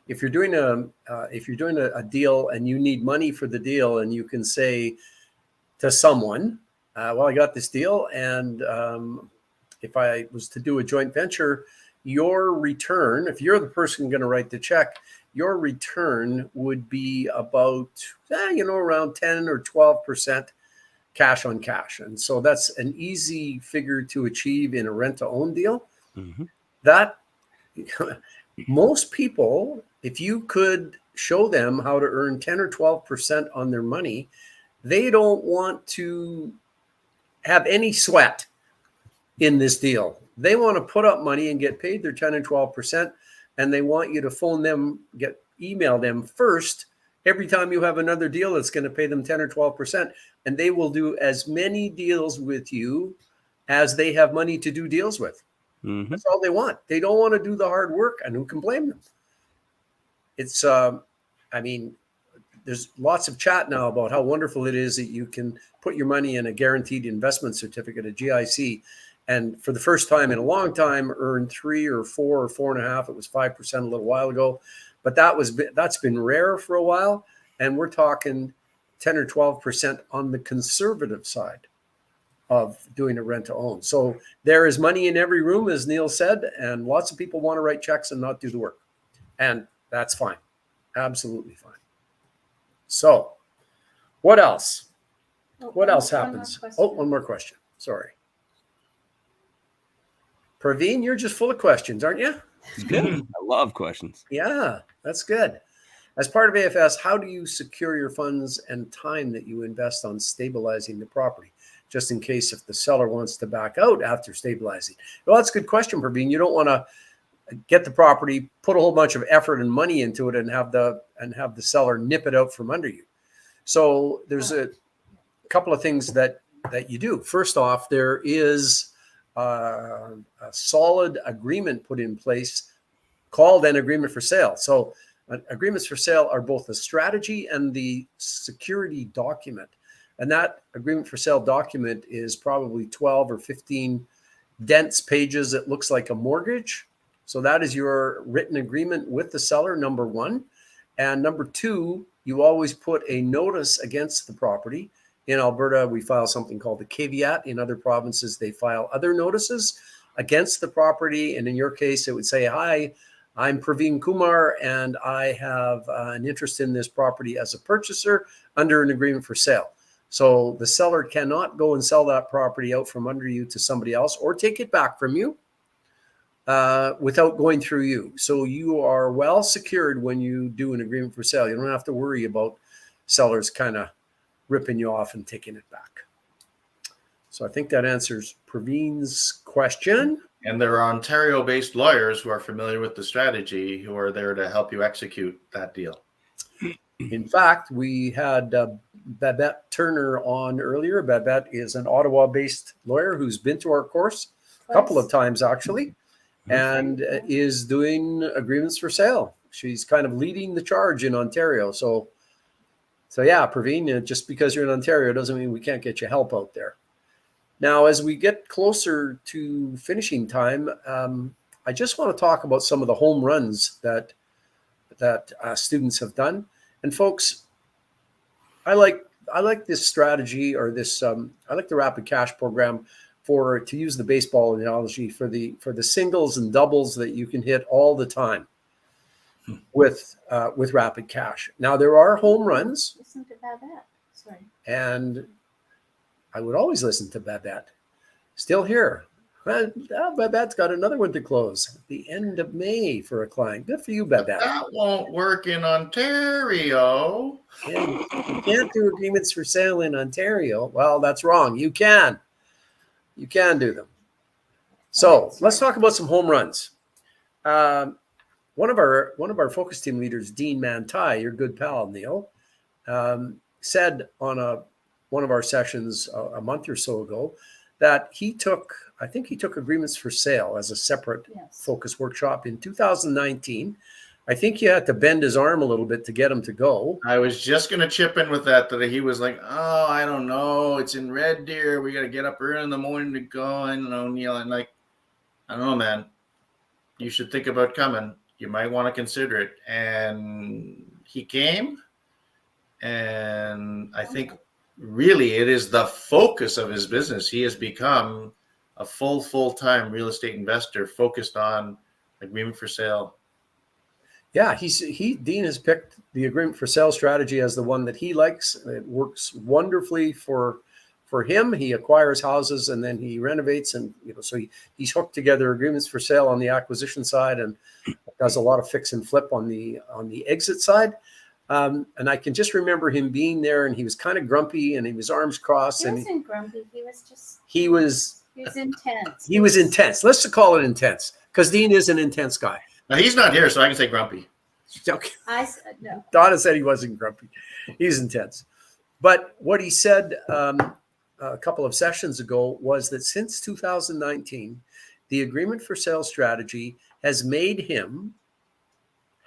if you're doing a deal and you need money for the deal, and you can say to someone, well, I got this deal, and if I was to do a joint venture, your return, if you're the person going to write the check, your return would be about, around 10 or 12% cash on cash. And so that's an easy figure to achieve in a rent to own deal. Mm-hmm. That most people, if you could show them how to earn 10 or 12% on their money, they don't want to have any sweat in this deal. They want to put up money and get paid their 10 and 12%, and they want you to email them first every time you have another deal, it's going to pay them 10 or 12%. And they will do as many deals with you as they have money to do deals with. Mhm. That's all they want. They don't want to do the hard work, and who can blame them? It's, I mean, there's lots of chat now about how wonderful it is that you can put your money in a guaranteed investment certificate, a GIC, and for the first time in a long time, earn 3 or 4 or 4.5. It was 5% a little while ago, but that's been rare for a while, and we're talking 10 or 12% on the conservative side of doing a rent to own. So there is money in every room, as Neil said, and lots of people want to write checks and not do the work, and that's fine, absolutely fine. So, what else? What else happens? One more question. Sorry. Praveen, you're just full of questions, aren't you? It's good. I love questions. Yeah, that's good. As part of AFS, how do you secure your funds and time that you invest on stabilizing the property, just in case if the seller wants to back out after stabilizing? Well, that's a good question, Praveen. You don't want to get the property, put a whole bunch of effort and money into it, and have the seller nip it out from under you. So there's a couple of things that you do. First off, there is a solid agreement put in place called an agreement for sale. So agreements for sale are both the strategy and the security document. And that agreement for sale document is probably 12 or 15 dense pages. It looks like a mortgage. So that is your written agreement with the seller, number one. And number two, you always put a notice against the property. In Alberta, we file something called the caveat. In other provinces, they file other notices against the property. And in your case, it would say, hi, I'm Praveen Kumar, and I have an interest in this property as a purchaser under an agreement for sale. So the seller cannot go and sell that property out from under you to somebody else or take it back from you without going through you. So you are well secured when you do an agreement for sale. You don't have to worry about sellers kind of ripping you off and taking it back. So I think that answers Praveen's question. And there are Ontario-based lawyers who are familiar with the strategy who are there to help you execute that deal. In fact, we had Babette Turner on earlier. Babette is an Ottawa-based lawyer who's been to our course a couple of times, actually, and is doing agreements for sale. She's kind of leading the charge in Ontario. So yeah, Praveen, just because you're in Ontario doesn't mean we can't get you help out there. Now, as we get closer to finishing time, I just want to talk about some of the home runs that students have done. And folks, I like this strategy, or this. I like the Rapid Cash program to use the baseball analogy, for the singles and doubles that you can hit all the time with Rapid Cash. Now, there are home runs. Listen to Babette. Sorry. And I would always listen to Babette. Still here. Well, Babette's got another one to close at the end of May for a client. Good for you, Babette. That won't work in Ontario. Yeah, you can't do agreements for sale in Ontario. Well, that's wrong. You can. You can do them. So let's talk about some home runs. One of our focus team leaders, Dean Mantai, your good pal, Neil, said on one of our sessions a month or so ago that he took agreements for sale as a separate focus workshop in 2019. I think you had to bend his arm a little bit to get him to go. I was just going to chip in with that he was like, oh, I don't know. It's in Red Deer. We got to get up early in the morning to go. I don't know, Neil. I'm like, I don't know, man. You should think about coming. You might want to consider it. And he came. And I think really it is the focus of his business. He has become a full-time real estate investor focused on agreement for sale. Yeah, Dean has picked the agreement for sale strategy as the one that he likes. It works wonderfully for him. He acquires houses and then he renovates, and so he's hooked together agreements for sale on the acquisition side and does a lot of fix and flip on the exit side. And I can just remember him being there, and he was kind of grumpy, and he was arms crossed. He wasn't grumpy. He was intense. He was intense. Let's call it intense, because Dean is an intense guy. Now, he's not here, so I can say grumpy. Okay. No. Donna said he wasn't grumpy. He's intense. But what he said a couple of sessions ago was that since 2019, the agreement for sale strategy has made him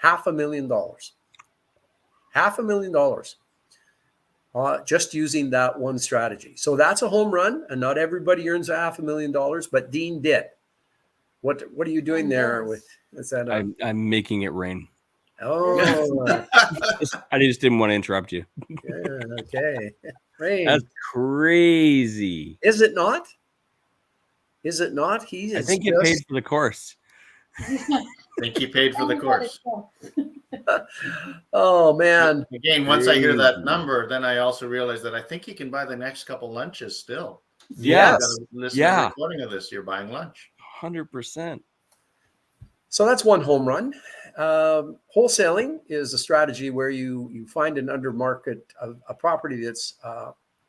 $500,000. $500,000 just using that one strategy. So that's a home run, and not everybody earns $500,000, but Dean did. What are you doing there with? Is that I'm making it rain. Oh, I just didn't want to interrupt you. yeah, okay. Rain. That's crazy. Is it not? Is it not? He is. I think you paid for the course. I think he paid for the course. Oh man! Again, once I hear that number, then I also realize that I think you can buy the next couple lunches still. Yes. Listen to the recording of this. You're buying lunch. 100%. So that's one home run. Wholesaling is a strategy where you find an under market, a property that's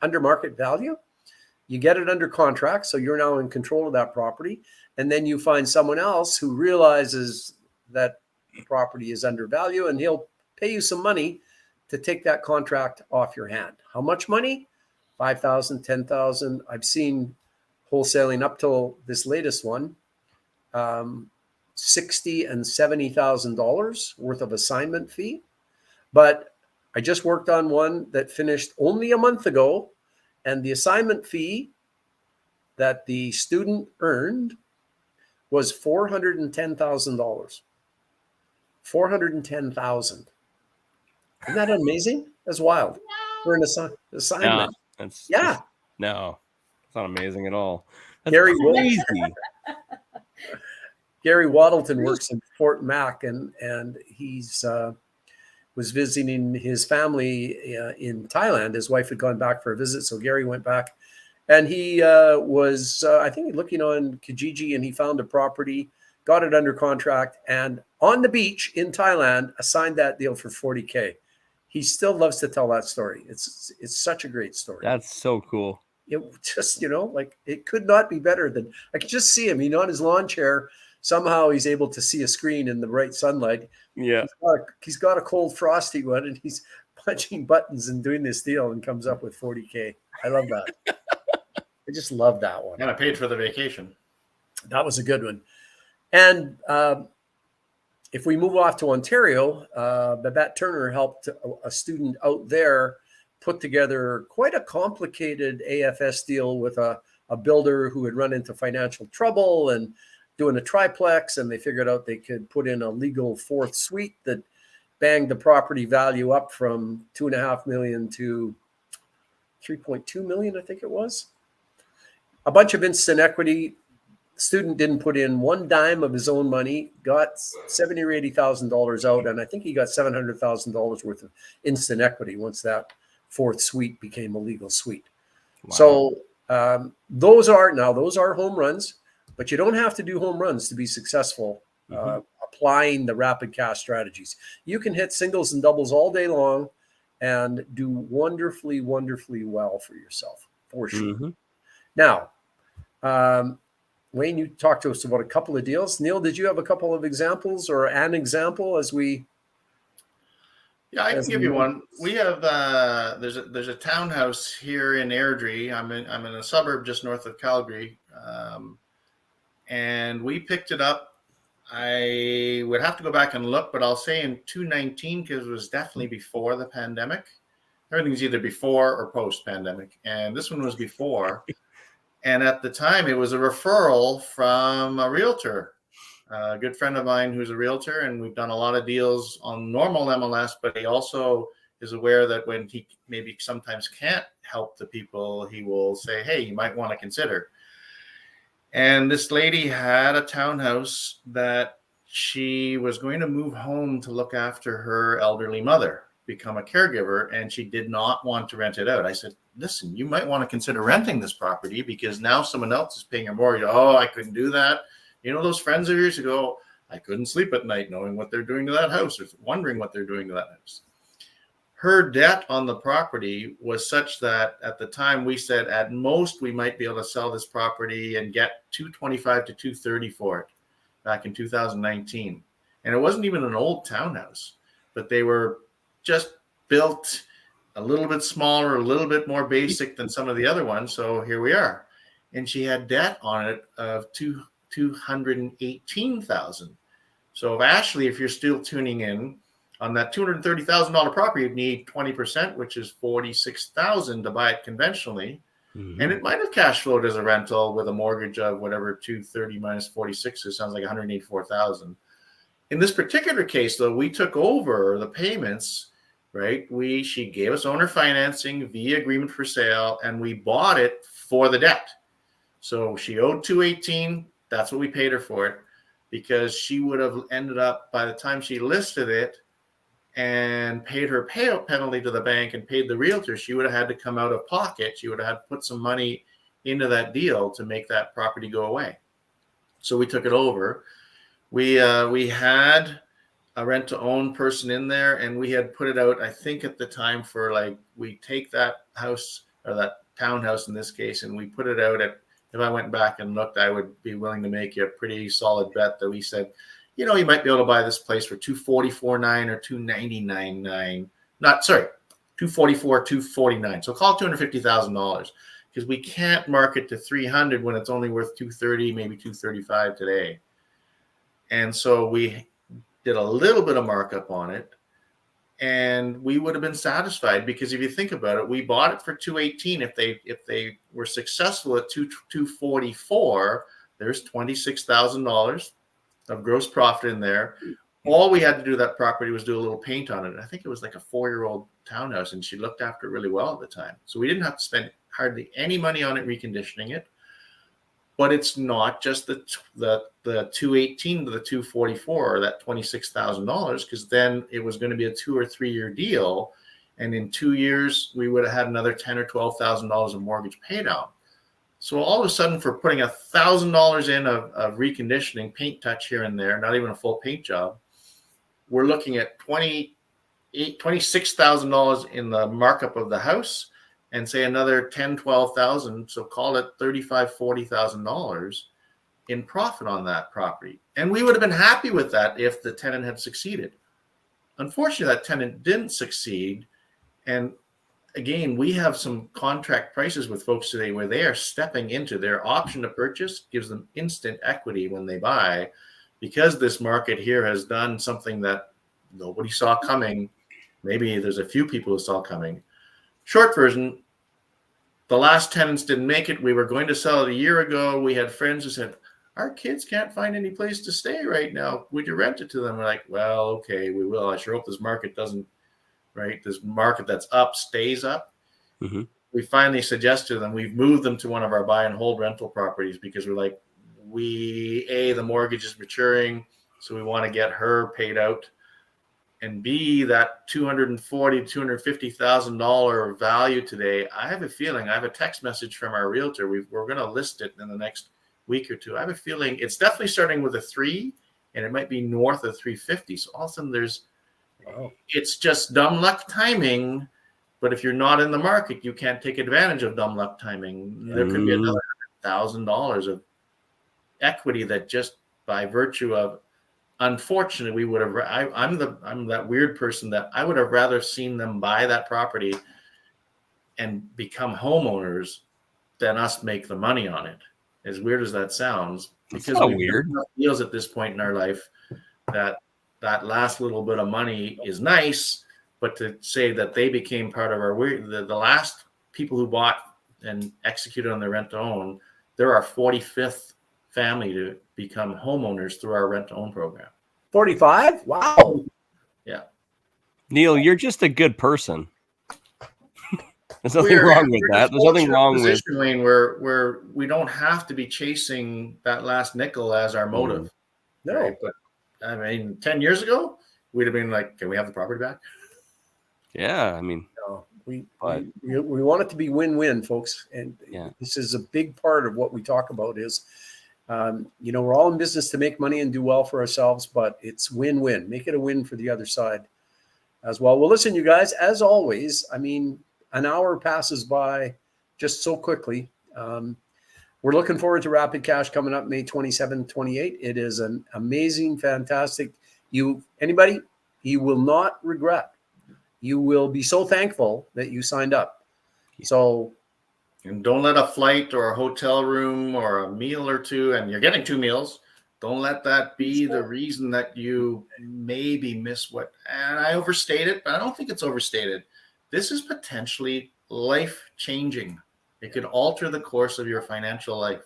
under market value. You get it under contract, so you're now in control of that property, and then you find someone else who realizes that the property is undervalued, and he'll pay you some money to take that contract off your hand. How much money? $5,000, $10,000. I've seen wholesaling up till this latest one, $60,000 and $70,000 worth of assignment fee. But I just worked on one that finished only a month ago, and the assignment fee that the student earned was $410,000. $410,000. Isn't that amazing? That's wild. For an assignment. No, no, it's not amazing at all. That's Gary crazy. Gary Waddleton works in Fort Mac, and he's was visiting his family in Thailand. His wife had gone back for a visit, so Gary went back, and he was I think looking on Kijiji, and he found a property, got it under contract, and on the beach in Thailand assigned that deal for $40,000. He still loves to tell that story. It's such a great story. That's so cool. It just, like it could not be better than, I could just see him, on his lawn chair. Somehow he's able to see a screen in the bright sunlight. Yeah. He's got a cold, frosty one, and he's punching buttons and doing this deal and comes up with $40,000. I love that. I just love that one. And I paid for the vacation. That was a good one. And if we move off to Ontario, Babette Turner helped a student out there put together quite a complicated AFS deal with a builder who had run into financial trouble and doing a triplex, and they figured out they could put in a legal fourth suite that banged the property value up from $2.5 million to $3.2 million, I think it was. A bunch of instant equity. Student didn't put in one dime of his own money, got $70,000 or $80,000 out, and I think he got $700,000 worth of instant equity once that fourth suite became a legal suite. Wow. So those are home runs, but you don't have to do home runs to be successful applying the rapid cash strategies. You can hit singles and doubles all day long and do wonderfully, wonderfully well for yourself, for sure. Mm-hmm. Now, Wayne, you talked to us about a couple of deals. Neil, did you have a couple of examples or an example as we? Yeah, I can give you one. We have there's a townhouse here in Airdrie. I'm in a suburb just north of Calgary, and we picked it up. I would have to go back and look, but I'll say in 2019 because it was definitely before the pandemic. Everything's either before or post pandemic, and this one was before. And at the time, it was a referral from a realtor, a good friend of mine who's a realtor, and we've done a lot of deals on normal MLS, but he also is aware that when he maybe sometimes can't help the people, he will say, hey, you might want to consider. And this lady had a townhouse that she was going to move home to look after her elderly mother, become a caregiver, and she did not want to rent it out. I said, listen, you might want to consider renting this property because now someone else is paying your mortgage. Oh, I couldn't do that. Those friends of yours who go, I couldn't sleep at night knowing what they're doing to that house or wondering what they're doing to that house. Her debt on the property was such that at the time we said at most we might be able to sell this property and get $225 to $230 for it back in 2019. And it wasn't even an old townhouse. but they were just built a little bit smaller, a little bit more basic than some of the other ones. So here we are. And she had debt on it of $218,000. So Ashley, if you're still tuning in, on that $230,000 property, you'd need 20%, which is $46,000 to buy it conventionally. Mhm. And it might have cash flowed as a rental with a mortgage of whatever 230 minus 46 is, sounds like 184,000. In this particular case, though, we took over the payments, right? She gave us owner financing via agreement for sale, and we bought it for the debt. So she owed 218. That's what we paid her for it, because she would have ended up, by the time she listed it and paid her payout penalty to the bank and paid the realtor, she would have had to come out of pocket. She would have had to put some money into that deal to make that property go away. So we took it over. We had a rent to own person in there, and we had put it out, I think at the time, for like, we take that house, or that townhouse in this case, and we put it out at, if I went back and looked, I would be willing to make you a pretty solid bet that we said, you know, you might be able to buy this place for $244,900 or $299,900. Not, sorry, $244,000, $249,000. So call it $250,000, because we can't market to $300,000 when it's only worth $230,000, maybe $235,000 today. And so we did a little bit of markup on it, and we would have been satisfied, because if you think about it, we bought it for $218,000. If they were successful at $244,000, there's $26,000 of gross profit in there. All we had to do to that property was do a little paint on it. And I think it was like a 4-year-old townhouse, and she looked after it really well at the time. So we didn't have to spend hardly any money on it reconditioning it. But it's not just the 218 to the 244, or that $26,000, because then it was going to be a 2 or 3 year deal, and in 2 years we would have had another $10,000 or $12,000 of mortgage pay down. So all of a sudden, for putting $1,000 in of reconditioning, paint touch here and there, not even a full paint job, we're looking at $26,000 in the markup of the house, and say another $10,000, $12,000. So call it $35,000, $40,000 in profit on that property. And we would have been happy with that if the tenant had succeeded. Unfortunately, that tenant didn't succeed. And again, we have some contract prices with folks today where they are stepping into their option to purchase, gives them instant equity when they buy, because this market here has done something that nobody saw coming. Maybe there's a few people who saw coming. Short version, the last tenants didn't make it. We were going to sell it a year ago. We had friends who said, our kids can't find any place to stay right now. Would you rent it to them? We're like, well, okay, we will. I sure hope this market doesn't, right? This market that's up stays up. Mm-hmm. We finally suggest to them, we've moved them to one of our buy and hold rental properties, because we're like, the mortgage is maturing, so we want to get her paid out. And B, that $240,000, $250,000 value today, I have a feeling, I have a text message from our realtor. We're going to list it in the next week or two. I have a feeling it's definitely starting with a 3, and it might be north of 350. So all of a sudden it's just dumb luck timing. But if you're not in the market, you can't take advantage of dumb luck timing. There could be another $1,000 of equity that, just by virtue of, unfortunately, we would have. I'm that weird person that I would have rather seen them buy that property and become homeowners than us make the money on it. As weird as that sounds, because we've done enough deals at this point in our life that last little bit of money is nice, but to say that they became part of our the last people who bought and executed on their rent to own, they're our 45th family to become homeowners through our rent to own program. 45? Wow. Yeah. Neil, you're just a good person. There's nothing wrong with that. There's nothing wrong with where we don't have to be chasing that last nickel as our motive. No. Right? But I mean, 10 years ago, we'd have been like, can we have the property back? Yeah, I mean, no, we want it to be win-win, folks. And this is a big part of what we talk about is, we're all in business to make money and do well for ourselves, but it's win-win. Make it a win for the other side as well. Well, listen, you guys, as always, I mean, an hour passes by just so quickly. We're looking forward to Rapid Cash coming up May 27, 28. It is an amazing, fantastic. Anybody, You will not regret. You will be so thankful that you signed up. So, And don't let a flight or a hotel room or a meal or two, and you're getting 2 meals, don't let that be the reason that you maybe miss what, and I overstate it, but I don't think it's overstated. This is potentially life-changing. It could alter the course of your financial life.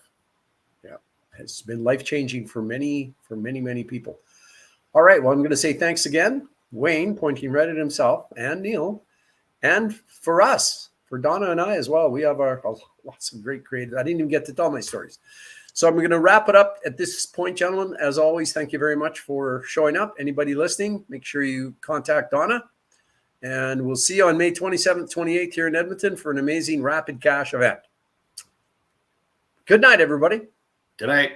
yeah, it's been life-changing for many people. All right. Well, I'm going to say thanks again, Wayne, pointing right at himself, and Neil, and for us, for Donna and I as well. We have our lots of great creators. I didn't even get to tell my stories. So I'm going to wrap it up at this point, gentlemen. As always, thank you very much for showing up. Anybody listening, make sure you contact Donna. And we'll see you on May 27th, 28th here in Edmonton for an amazing Rapid Cash event. Good night, everybody. Good night.